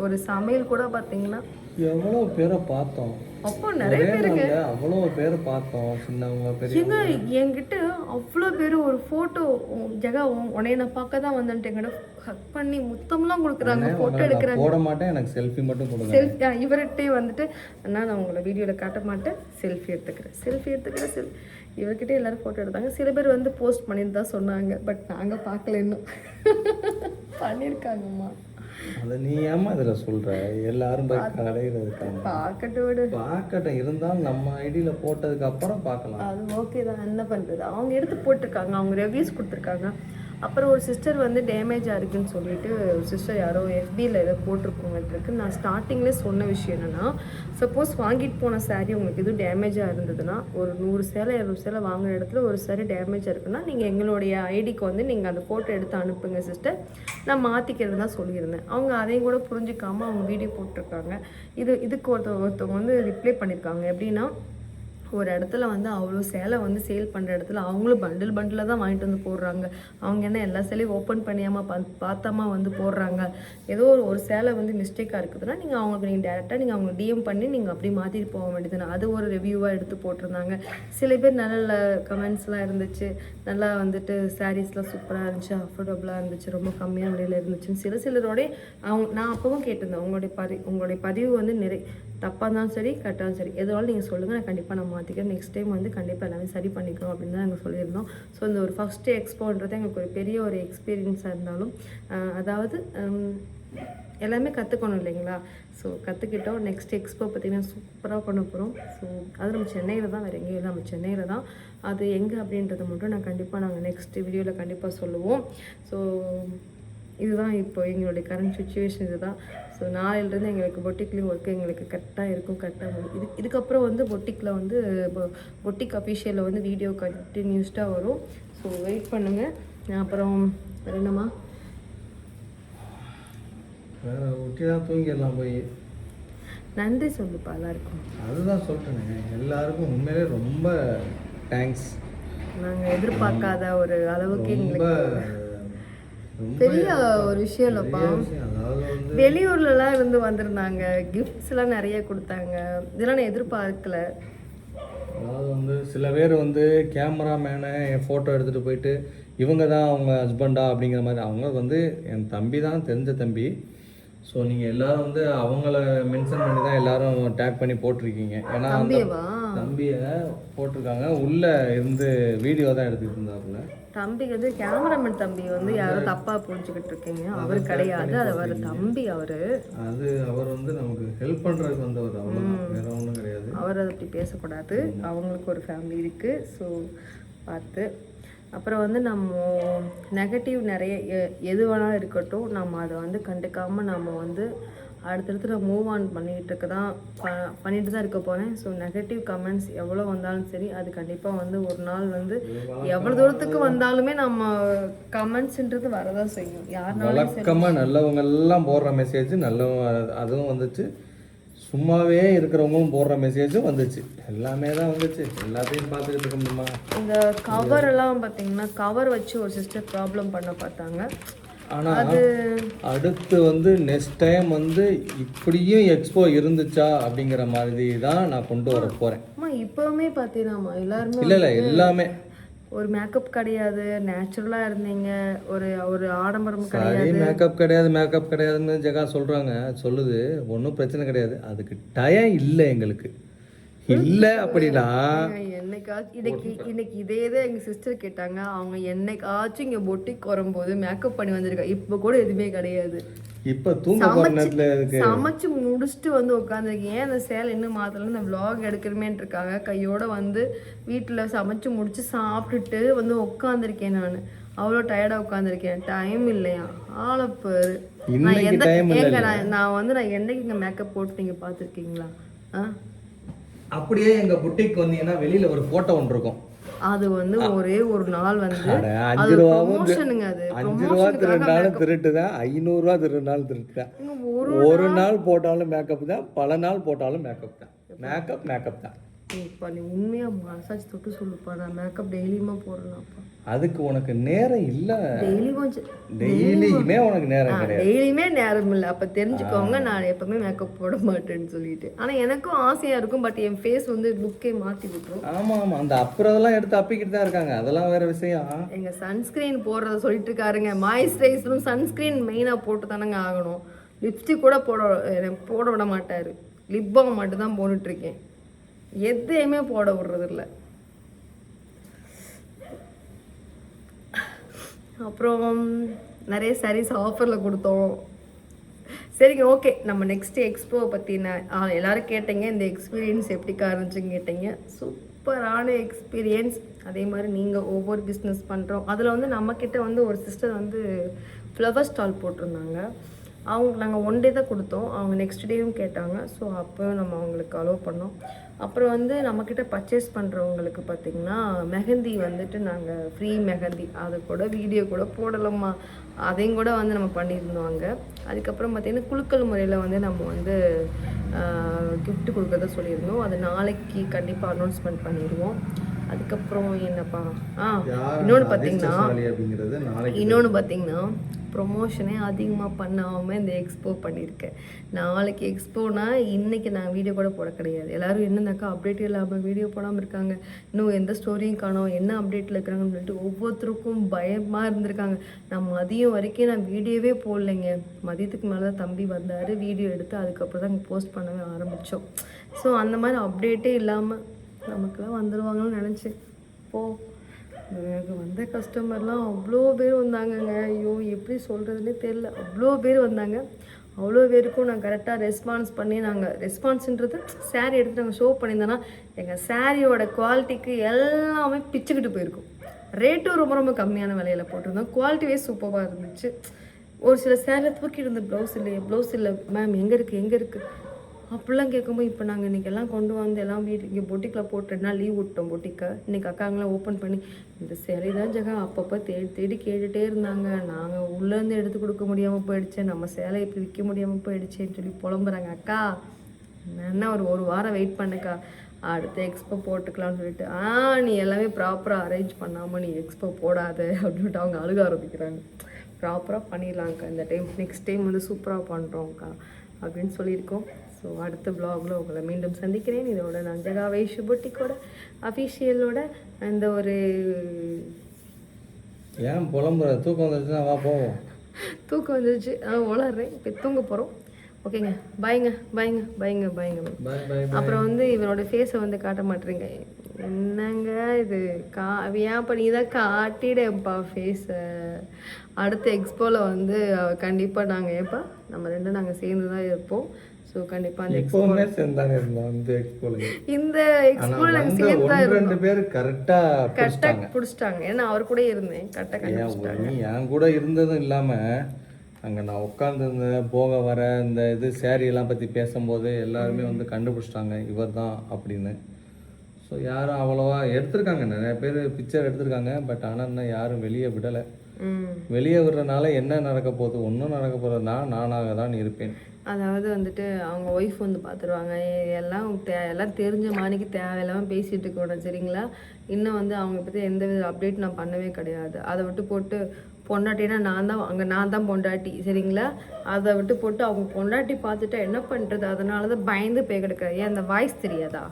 ஒரு சமையல் கூட பார்த்திங்கன்னா எவ்வளோ பேரை பார்த்தோம், அப்போ நிறைய பேருங்க, அவ்வளோ பேரை பார்த்தோம், சின்னவங்க பெரியவங்க. என்கிட்ட அவ்வளோ பேர் ஒரு ஃபோட்டோ ஜெகா உன்னைய நான் பார்க்க தான் வந்தேன்ட்டு ஹக் பண்ணி முத்தம்லாம் கொடுக்குறாங்க, ஃபோட்டோ எடுக்கிறாங்க. போட மாட்டேன், எனக்கு செல்ஃபி மட்டும் கொடுங்க. இவர்கிட்டே வந்துட்டு அண்ணா நான் உங்களை வீடியோவில் காட்ட மாட்டேன், செல்ஃபி எடுத்துக்கிறேன். இவர்கிட்ட எல்லோரும் ஃபோட்டோ எடுத்தாங்க. சில பேர் வந்து போஸ்ட் பண்ணிட்டு தான் சொன்னாங்க, பட் நாங்கள் பார்க்கல இன்னும். பண்ணியிருக்காங்கம்மா. அதை நீ ஏமா இதில் சொல்கிற? எல்லாரும் போய் கடையிறதுக்காக பார்க்கட்டும், இருந்தாலும் நம்ம ஐடியில் போட்டதுக்கு அப்புறம் பார்க்கலாம். அது ஓகே தான், என்ன பண்ணுறது. அவங்க எடுத்து போட்டிருக்காங்க, அவங்க ரிவ்யூஸ் கொடுத்துருக்காங்க. அப்புறம் ஒரு சிஸ்டர் வந்து டேமேஜாக இருக்குதுன்னு சொல்லிட்டு ஒரு சிஸ்டர் யாரோ எஃபியில் ஏதோ போட்டிருக்கோங்கன்ட்டு நான் ஸ்டார்டிங்லேயே சொன்ன விஷயம் என்னென்னா, சப்போஸ் வாங்கிட்டு போன சாரீ உங்களுக்கு எதுவும் டேமேஜாக இருந்ததுன்னா, ஒரு 100 சேலை 200 சேலை வாங்குற இடத்துல ஒரு சாரீ டேமேஜாக இருக்குன்னா நீங்கள் எங்களுடைய ஐடிக்கு வந்து நீங்கள் அந்த ஃபோட்டோ எடுத்து அனுப்புங்க சிஸ்டர், நான் மாற்றிக்கிறது தான் சொல்லியிருந்தேன். அவங்க அதையும் கூட புரிஞ்சிக்காமல் அவங்க வீடியோ போட்டிருக்காங்க. இதுக்கு ஒருத்தவங்க வந்து ரிப்ளை பண்ணியிருக்காங்க. எப்படின்னா, ஒரு இடத்துல வந்து அவ்வளோ சேலை வந்து சேல் பண்ணுற இடத்துல அவங்களும் பண்டில் தான் வாங்கிட்டு வந்து போடுறாங்க. அவங்க என்ன எல்லா சேலையும் ஓப்பன் பண்ணியாமல் பார்த்தாமா வந்து போடுறாங்க. ஏதோ ஒரு சேலை வந்து மிஸ்டேக்காக இருக்குதுன்னா நீங்கள் டேரெக்டாக நீங்கள் அவங்க டிஎம் பண்ணி நீங்கள் அப்படியே மாற்றிட்டு போக வேண்டியதுன்னு அது ஒரு ரிவ்யூவாக எடுத்து போட்டிருந்தாங்க. சில பேர் நல்ல கமெண்ட்ஸ்லாம் இருந்துச்சு, நல்லா வந்துட்டு சாரீஸ்லாம் சூப்பராக இருந்துச்சு, அஃபோர்டபுளாக இருந்துச்சு, ரொம்ப கம்மியான விலையில் இருந்துச்சுன்னு சிலரோடைய நான் அப்பவும் கேட்டிருந்தேன், உங்களுடைய பதிவு வந்து தப்பாக இருந்தாலும் சரி கரெக்டாக இருந்தாலும் சரி எதுவாலும் நீங்கள் சொல்லுங்கள், நான் கண்டிப்பாக நான் மாற்றிக்கிறேன், நெக்ஸ்ட் டைம் வந்து கண்டிப்பாக எல்லாமே சரி பண்ணிக்கிறோம் அப்படின்னு தான் நாங்கள் சொல்லியிருந்தோம். ஸோ இந்த ஒரு ஃபஸ்ட்டு எக்ஸ்போன்றது எங்களுக்கு ஒரு பெரிய ஒரு எக்ஸ்பீரியன்ஸாக இருந்தாலும் அதாவது எல்லாமே கற்றுக்கணும் இல்லைங்களா. ஸோ கற்றுக்கிட்டோம். நெக்ஸ்ட் எக்ஸ்போ பார்த்திங்கன்னா சூப்பராக பண்ண போகிறோம். ஸோ அது நம்ம சென்னையில் தான், வேறு எங்கேயும் இல்லை, நம்ம சென்னையில் தான். அது எங்கே அப்படின்றத மட்டும் நாங்கள் நெக்ஸ்ட் வீடியோவில் கண்டிப்பாக சொல்லுவோம். ஸோ இதுதான் இப்போ எங்களுடைய கரண்ட் சுச்சுவேஷன் இதுதான். ஸோ நாளையிலேருந்து எங்களுக்கு பொட்டிக்லேயும் ஒர்க்கு எங்களுக்கு கரெக்டாக இருக்கும், கரெக்டாக இதுக்கப்புறம் வந்து பொட்டிக்கில் வந்து பொட்டிக் அஃபிஷியலில் வந்து வீடியோ கண்டினியூஸ்டாக வரும். ஸோ வெயிட் பண்ணுங்கள். அப்புறம் என்னம்மா வேறு ஒட்டி தான் தூங்கிடலாம் போய். நன்றி சொல்லுப்பா எல்லாருக்கும். அதுதான் சொல்லிட்டேனே, எல்லாருக்கும் உண்மையிலே ரொம்ப தேங்க்ஸ். நாங்கள் எதிர்பார்க்காத ஒரு அளவுக்கு எங்களுக்கு பெரிய ஒரு விஷயம் இல்லைப்பா. வெளியூர்லலாம் இருந்து வந்திருந்தாங்க, கிஃப்ட்ஸ்லாம் நிறைய கொடுத்தாங்க, இதெல்லாம் நான் எதிர்பார்க்கல. அதாவது வந்து சில பேர் வந்து கேமராமேனை என் ஃபோட்டோ எடுத்துகிட்டு போயிட்டு இவங்க தான் அவங்க ஹஸ்பண்டா அப்படிங்கிற மாதிரி. அவங்க வந்து என் தம்பி தான், தெரிஞ்ச தம்பி. ஸோ நீங்கள் எல்லோரும் வந்து அவங்கள மென்ஷன் பண்ணி தான் எல்லோரும் டேக் பண்ணி போட்டிருக்கீங்க. ஏன்னா தம்பியை போட்டிருக்காங்க, உள்ளே இருந்து வீடியோ தான் எடுத்துக்கிட்டு இருந்தாப்புல. தம்பிக்கு வந்து கேமராமேன் தம்பி வந்து யாரும் தப்பாக புரிஞ்சுக்கிட்டு இருக்கீங்க, அவர் கிடையாது, அது அவர் தம்பி. அவர் வந்து நமக்கு ஹெல்ப் பண்ணுறதுக்கு வந்தவர், அவ்வளோதான், வேற ஒன்றும் கிடையாது. அவர் அதை அப்படி பேசக்கூடாது, அவங்களுக்கு ஒரு ஃபேமிலி இருக்குது. ஸோ பார்த்து அப்புறம் வந்து நம்ம நெகட்டிவ் நிறைய எது வேணாலும் இருக்கட்டும், நம்ம அதை வந்து கண்டுக்காமல் நம்ம வந்து அடுத்தடுத்து நான் மூவ் ஆன் பண்ணிட்டு தான் இருக்க போகிறேன். ஸோ நெகட்டிவ் கமெண்ட்ஸ் எவ்வளோ வந்தாலும் சரி, அது கண்டிப்பாக வந்து ஒரு நாள் வந்து எவ்வளோ தூரத்துக்கு வந்தாலுமே நம்ம கமெண்ட்ஸ்ன்றது வரதான் செய்யும். யாருனாலும் வழக்கமாக நல்லவங்க எல்லாம் போடுற மெசேஜ் அதுவும் வந்துச்சு, சும்மாவே இருக்கிறவங்களும் போடுற மெசேஜும் வந்துச்சு, எல்லாமே தான் வந்துச்சு. எல்லாத்தையும் பார்த்துக்கிட்டு இருக்க முடியுமா? இந்த கவர் எல்லாம் பார்த்தீங்கன்னா கவர் வச்சு ஒரு சிஸ்டர் ப்ராப்ளம் பண்ண பார்த்தாங்க. ஆனால் அடுத்து வந்து நெக்ஸ்ட் டைம் வந்து இப்படியும் எக்ஸ்போ இருந்துச்சா அப்படிங்கிற மாதிரி தான் நான் கொண்டு வர போகிறேன். இப்போவுமே பார்த்தீங்கன்னா எல்லாருமே இல்லை எல்லாமே ஒரு மேக்கப் கிடையாது, நேச்சுரலாக இருந்தீங்க, ஒரு ஒரு ஆடம்பரம் கிடையாது. மேக்கப் கிடையாதுன்னு ஜெகா சொல்லுது. ஒன்றும் பிரச்சனை கிடையாது, அதுக்கு டயம் இல்லை எங்களுக்கு இல்லை அப்படின்னா. என்னைக்காச்சும் இன்னைக்கு இதே தான் எங்கள் சிஸ்டர் கேட்டாங்க. அவங்க என்னைக்காச்சும் இங்கே பொட்டிக் வரும்போது மேக்கப் பண்ணி வந்திருக்கா, இப்போ கூட எதுவுமே கிடையாது. இப்போ சமைச்சு முடிச்சுட்டு வந்து உட்காந்துருக்கேன். ஏன் அந்த சேலை இன்னும் மாத்தல, இந்த விளாக் எடுக்கிறமேன்ட்டு இருக்காங்க. கையோட வந்து வீட்டில் சமைச்சு முடிச்சு சாப்பிட்டுட்டு வந்து உட்காந்துருக்கேன். நான் அவ்வளோ டயர்டாக உட்காந்துருக்கேன். டைம் இல்லையா ஆளப்பாரு. நான் என்னைக்கு இங்கே மேக்கப் போட்டு நீங்கள் பார்த்துருக்கீங்களா? அப்படியே எங்க புட்டிக்கு வந்தீங்கன்னா வெளியில ஒரு போட்டோ ஒன்று இருக்கும். அது வந்து ஒரே ஒரு நாள் வந்து 5 ரூபாவும் 5 ரூபா திருநாளும் திருட்டு தான், 500 ரூபா திருநாள் திருட்டு தான். ஒரு நாள் போட்டாலும் மேக்கப் தான், பல நாள் போட்டாலும் மேக்கப் தான். மேக்கப் தான். இப்போ நீ உண்மையா மனசாச்சு தொட்டு சொல்லுப்பா, நான் மேக்கப் டெய்லியுமா போடலாம்ப்பா. அதுக்கு உனக்கு நேரம் இல்லை. டெய்லியுமே உனக்கு நேரம் கிடையாது. டெய்லியுமே நேரம் இல்லை. அப்போ தெரிஞ்சுக்கோங்க நான் எப்பவுமே மேக்கப் போட மாட்டேன்னு சொல்லிட்டு. ஆனால் எனக்கும் ஆசையாக இருக்கும், பட் என் ஃபேஸ் வந்து லுக்கே மாற்றி விட்டுரும். ஆமாம் அந்த அப்புறம் அதெல்லாம் எடுத்து அப்பிக்கிட்டு தான் இருக்காங்க, அதெல்லாம் வேற விஷயம். எங்கள் சன்ஸ்க்ரீன் போடுறத சொல்லிட்டு இருக்காருங்க. மாய்ஸ்சரைசரும் சன்ஸ்க்ரீன் மெயினாக போட்டு தானேங்க ஆகணும். லிப்ஸ்டிக் கூட போட விட மாட்டார். லிப் பாம் மட்டும் தான் போட்டுட்ருக்கேன், எதையுமே போட விடுறதில்ல. அப்புறம் நிறைய சாரீஸ் ஆஃபரில் கொடுத்தோம். சரிங்க, ஓகே. நம்ம நெக்ஸ்ட்டு எக்ஸ்போவை பற்றி எல்லோரும் கேட்டீங்க, இந்த எக்ஸ்பீரியன்ஸ் எப்படிக்கா இருந்துச்சுன்னு கேட்டீங்க. சூப்பரான எக்ஸ்பீரியன்ஸ். அதே மாதிரி நீங்கள் ஒவ்வொரு பிஸ்னஸ் பண்ணுறோம். அதில் வந்து நம்மக்கிட்ட வந்து ஒரு சிஸ்டர் வந்து ஃப்ளவர் ஸ்டால் போட்டிருந்தாங்க. அவங்களுக்கு நாங்கள் 1 டே தான் கொடுத்தோம். அவங்க நெக்ஸ்ட் டேவும் கேட்டாங்க. ஸோ அப்போ நம்ம அவங்களுக்கு அலோவ் பண்ணோம். அப்புறம் வந்து நம்மக்கிட்ட பர்ச்சேஸ் பண்ணுறவங்களுக்கு பார்த்திங்கன்னா மெஹந்தி வந்துட்டு நாங்கள் ஃப்ரீ மெஹந்தி, அதை கூட வீடியோ கூட போடலாமா, அதையும் கூட வந்து நம்ம பண்ணியிருந்தோங்க. அதுக்கப்புறம் பார்த்திங்கன்னா குலுக்கல் முறையில் வந்து நம்ம வந்து கிஃப்ட் கொடுக்கறத சொல்லியிருந்தோம். அது நாளைக்கு கண்டிப்பாக அனௌன்ஸ்மெண்ட் பண்ணிடுவோம். அதுக்கப்புறம் என்னப்பா இன்னொன்று பார்த்தீங்கன்னா ப்ரொமோஷனே அதிகமாக பண்ணாமல் இந்த எக்ஸ்போ பண்ணியிருக்கேன். நாளைக்கு எக்ஸ்போனா இன்றைக்கி நான் வீடியோ கூட போட கிடையாது. எல்லோரும் என்னன்னாக்கா அப்டேட் இல்லாமல் வீடியோ போடாமல் இருக்காங்க, இன்னும் எந்த ஸ்டோரியும் காணோம், என்ன அப்டேட்டில் இருக்கிறாங்கன்னு சொல்லிட்டு ஒவ்வொருத்தருக்கும் பயமாக இருந்திருக்காங்க. நான் மதியம் வரைக்கும் நான் வீடியோவே போடலைங்க. மதியத்துக்கு மேலே தான் தம்பி வந்தார், வீடியோ எடுத்து அதுக்கப்புறம் தான் போஸ்ட் பண்ணவே ஆரம்பித்தோம். ஸோ அந்த மாதிரி அப்டேட்டே இல்லாமல் நமக்குலாம் வந்துடுவாங்கன்னு நினச்சேன். எனக்கு வந்த கஸ்டமர்லாம் அவ்வளோ பேர் வந்தாங்கங்க. ஐயோ எப்படி சொல்கிறதுனே தெரில, அவ்வளோ பேர் வந்தாங்க. அவ்வளோ பேருக்கும் நான் கரெக்டாக ரெஸ்பான்ஸ் பண்ணி, நாங்கள் ரெஸ்பான்ஸுன்றது சாரீ எடுத்து நாங்கள் ஷோ பண்ணியிருந்தோன்னா எங்கள் சாரியோட குவாலிட்டிக்கு எல்லாமே பிச்சுக்கிட்டு போயிருக்கும். ரேட்டும் ரொம்ப ரொம்ப கம்மியான விலையில் போட்டிருந்தோம். குவாலிட்டியே சூப்பராக இருந்துச்சு. ஒரு சில சேரில் தூக்கி இருந்த ப்ளவுஸ் இல்லை மேம், எங்கே இருக்குது அப்படிலாம் கேட்கும்போது, இப்போ நாங்கள் இன்றைக்கெல்லாம் கொண்டு வந்து எல்லாம் வீட்டுக்கு இங்கே பொட்டிக்கில் போட்டு 2 நாள் லீவ் விட்டோம். பொட்டிக்கை இன்றைக்கி அக்காங்களாம் ஓப்பன் பண்ணி இந்த சேரீ தான் ஜெகா அப்பப்போ தேடி கேட்டுகிட்டே இருந்தாங்க. நாங்கள் உள்ளேருந்து எடுத்து கொடுக்க முடியாமல் போயிடுச்சு, நம்ம சேலை இப்படி விற்க முடியாமல் போயிடுச்சேன்னு சொல்லி புலம்புறாங்க. அக்கா என்ன ஒரு வாரம் வெயிட் பண்ணுக்கா, அடுத்த எக்ஸ்போ போட்டுக்கலாம்னு சொல்லிட்டு. நீ எல்லாமே ப்ராப்பராக அரேஞ்ச் பண்ணாமல் நீ எக்ஸ்போ போடாத அப்படின்ட்டு அவங்க அழுக ஆரம்பிக்கிறாங்க. ப்ராப்பராக பண்ணிடலாங்க்கா இந்த டைம், நெக்ஸ்ட் டைம் வந்து சூப்பராக பண்ணுறோங்க்கா அப்படின்னு சொல்லியிருக்கோம். ஸோ அடுத்த ப்ளாகில் உங்களை மீண்டும் சந்திக்கிறேன். இதோட நான் ஜெகா வைஷு பொட்டிக்கோட அஃபிஷியலோட அந்த ஒரு ஏன் புலம்புற, தூக்கம் வந்துருச்சுன்னா வா போவோம். தூக்கம் வந்துருச்சு, உளறேன், இப்போ தூங்க போகிறோம். ஓகேங்க, பாய்ங்க. அப்புறம் வந்து இவனோட ஃபேஸை வந்து காட்ட மாட்டேறீங்க. என்னங்க இது ஏன் பண்ணி தான் காட்டிடேன்ப்பா ஃபேஸை. அடுத்த எக்ஸ்போவில் வந்து கண்டிப்பாக நாங்கள் நம்ம 2 நாங்கள் சேர்ந்து தான் இருப்போம். ஸோ கண்டிப்பாக அந்த எக்ஸ்போலே சேர்ந்தாங்க இருந்தோம். இந்த எக்ஸ்போவில் நாங்கள் சேர்ந்து தான் 2 பேர் கரெக்டாக பிடிச்சிட்டாங்க. ஏன்னா அவர் கூட இருந்தேன், கரெக்டாக நீ என் கூட இருந்ததும் இல்லாமல் அங்கே நான் உட்காந்துருந்தேன் போக வர இந்த இது சேரீயெல்லாம் பற்றி பேசும்போது எல்லாருமே வந்து கண்டுபிடிச்சிட்டாங்க இவர் தான் அப்படின்னு. ஸோ யாரும் அவ்வளோவா எடுத்திருக்காங்க, நிறைய பேர் பிக்சர் எடுத்திருக்காங்க. பட் ஆனால் இன்னும் யாரும் வெளியே விடலை. வெளியே விடுறதுனால என்ன நடக்க போகுது? ஒன்றும் நடக்க போகிறதுனா நானாக தான் இருப்பேன். அதாவது வந்துட்டு அவங்க ஒய்ஃப் வந்து பார்த்துருவாங்க. எல்லாம் எல்லாம் தெரிஞ்ச மாதிரிக்கு தேவையில்லாமல் பேசிகிட்டு இருக்கணும் சரிங்களா. இன்னும் வந்து அவங்க பற்றி எந்த வித அப்டேட் நான் பண்ணவே கிடையாது. அதை விட்டு போட்டு பொண்டாட்டினா நான் தான் பொண்டாட்டி சரிங்களா. அதை விட்டு போட்டு அவங்க பொண்டாட்டி பார்த்துட்டா என்ன பண்ணுறது? அதனால தான் பயந்து போய் கிடக்குறேன். ஏன் அந்த வாய்ஸ் தெரியாதா?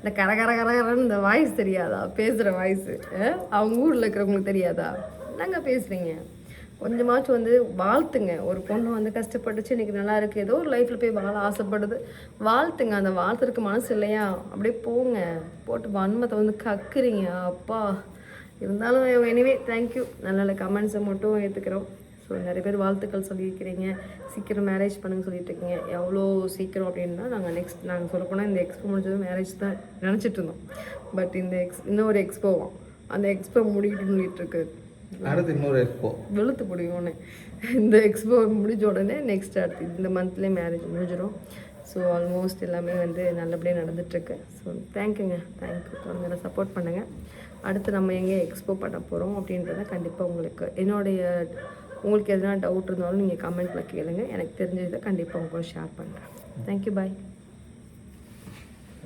இந்த கரகரன்னு இந்த வாய்ஸ் தெரியாதா? பேசுகிற வாய்ஸு அவங்க ஊரில் இருக்கிறவங்களுக்கு தெரியாதா? என்னங்க பேசுகிறீங்க? கொஞ்சமாச்சும் வந்து வாழ்த்துங்க. ஒரு பொண்ணு வந்து கஷ்டப்பட்டுச்சு, இன்றைக்கி நல்லா இருக்குது, ஏதோ ஒரு லைஃப்பில் போய் வாழ ஆசைப்படுது, வாழ்த்துங்க. அந்த வாழ்த்துறதுக்கு மனசு இல்லையா? அப்படியே போங்க. போட்டு வன்மத்தை வந்து கக்குறீங்க அப்பா. இருந்தாலும் எனிவே தேங்க்யூ. நல்ல நல்ல கமெண்ட்ஸை மட்டும் ஏற்றுக்கிறோம். ஸோ நிறைய பேர் வாழ்த்துக்கள் சொல்லியிருக்கிறீங்க. சீக்கிரம் மேரேஜ் பண்ணுங்க சொல்லிட்டு இருக்கீங்க. எவ்வளோ சீக்கிரம் அப்படின்னா நாங்கள் சொல்லப்போனால் இந்த எக்ஸ்போ முடிஞ்சதும் மேரேஜ் தான் நினச்சிட்டு இருந்தோம். பட் இந்த இன்னொரு எக்ஸ்போவாம், அந்த எக்ஸ்போ முடிக்கிட்டு இருக்கு. அடுத்து இன்னொரு எக்ஸ்போ வெளுத்து முடியும்னு. இந்த எக்ஸ்போ முடிஞ்ச உடனே நெக்ஸ்ட் அடுத்து இந்த மந்த்லேயே மேரேஜ் முடிஞ்சிடும். ஸோ ஆல்மோஸ்ட் எல்லாமே வந்து நல்லபடியாக நடந்துகிட்ருக்கு. ஸோ தேங்க்யூங்க, தேங்க்யூ. தொடர்ந்து சப்போர்ட் பண்ணுங்கள். அடுத்து நம்ம எங்கே எக்ஸ்போ பண்ண போகிறோம் அப்படின்றத கண்டிப்பாக உங்களுக்கு எதனா டவுட் இருந்தாலும் நீங்கள் கமெண்ட்டில் கேளுங்க. எனக்கு தெரிஞ்சதை கண்டிப்பாக உங்களுக்கு ஷேர் பண்ணுறேன். தேங்க்யூ, பாய்.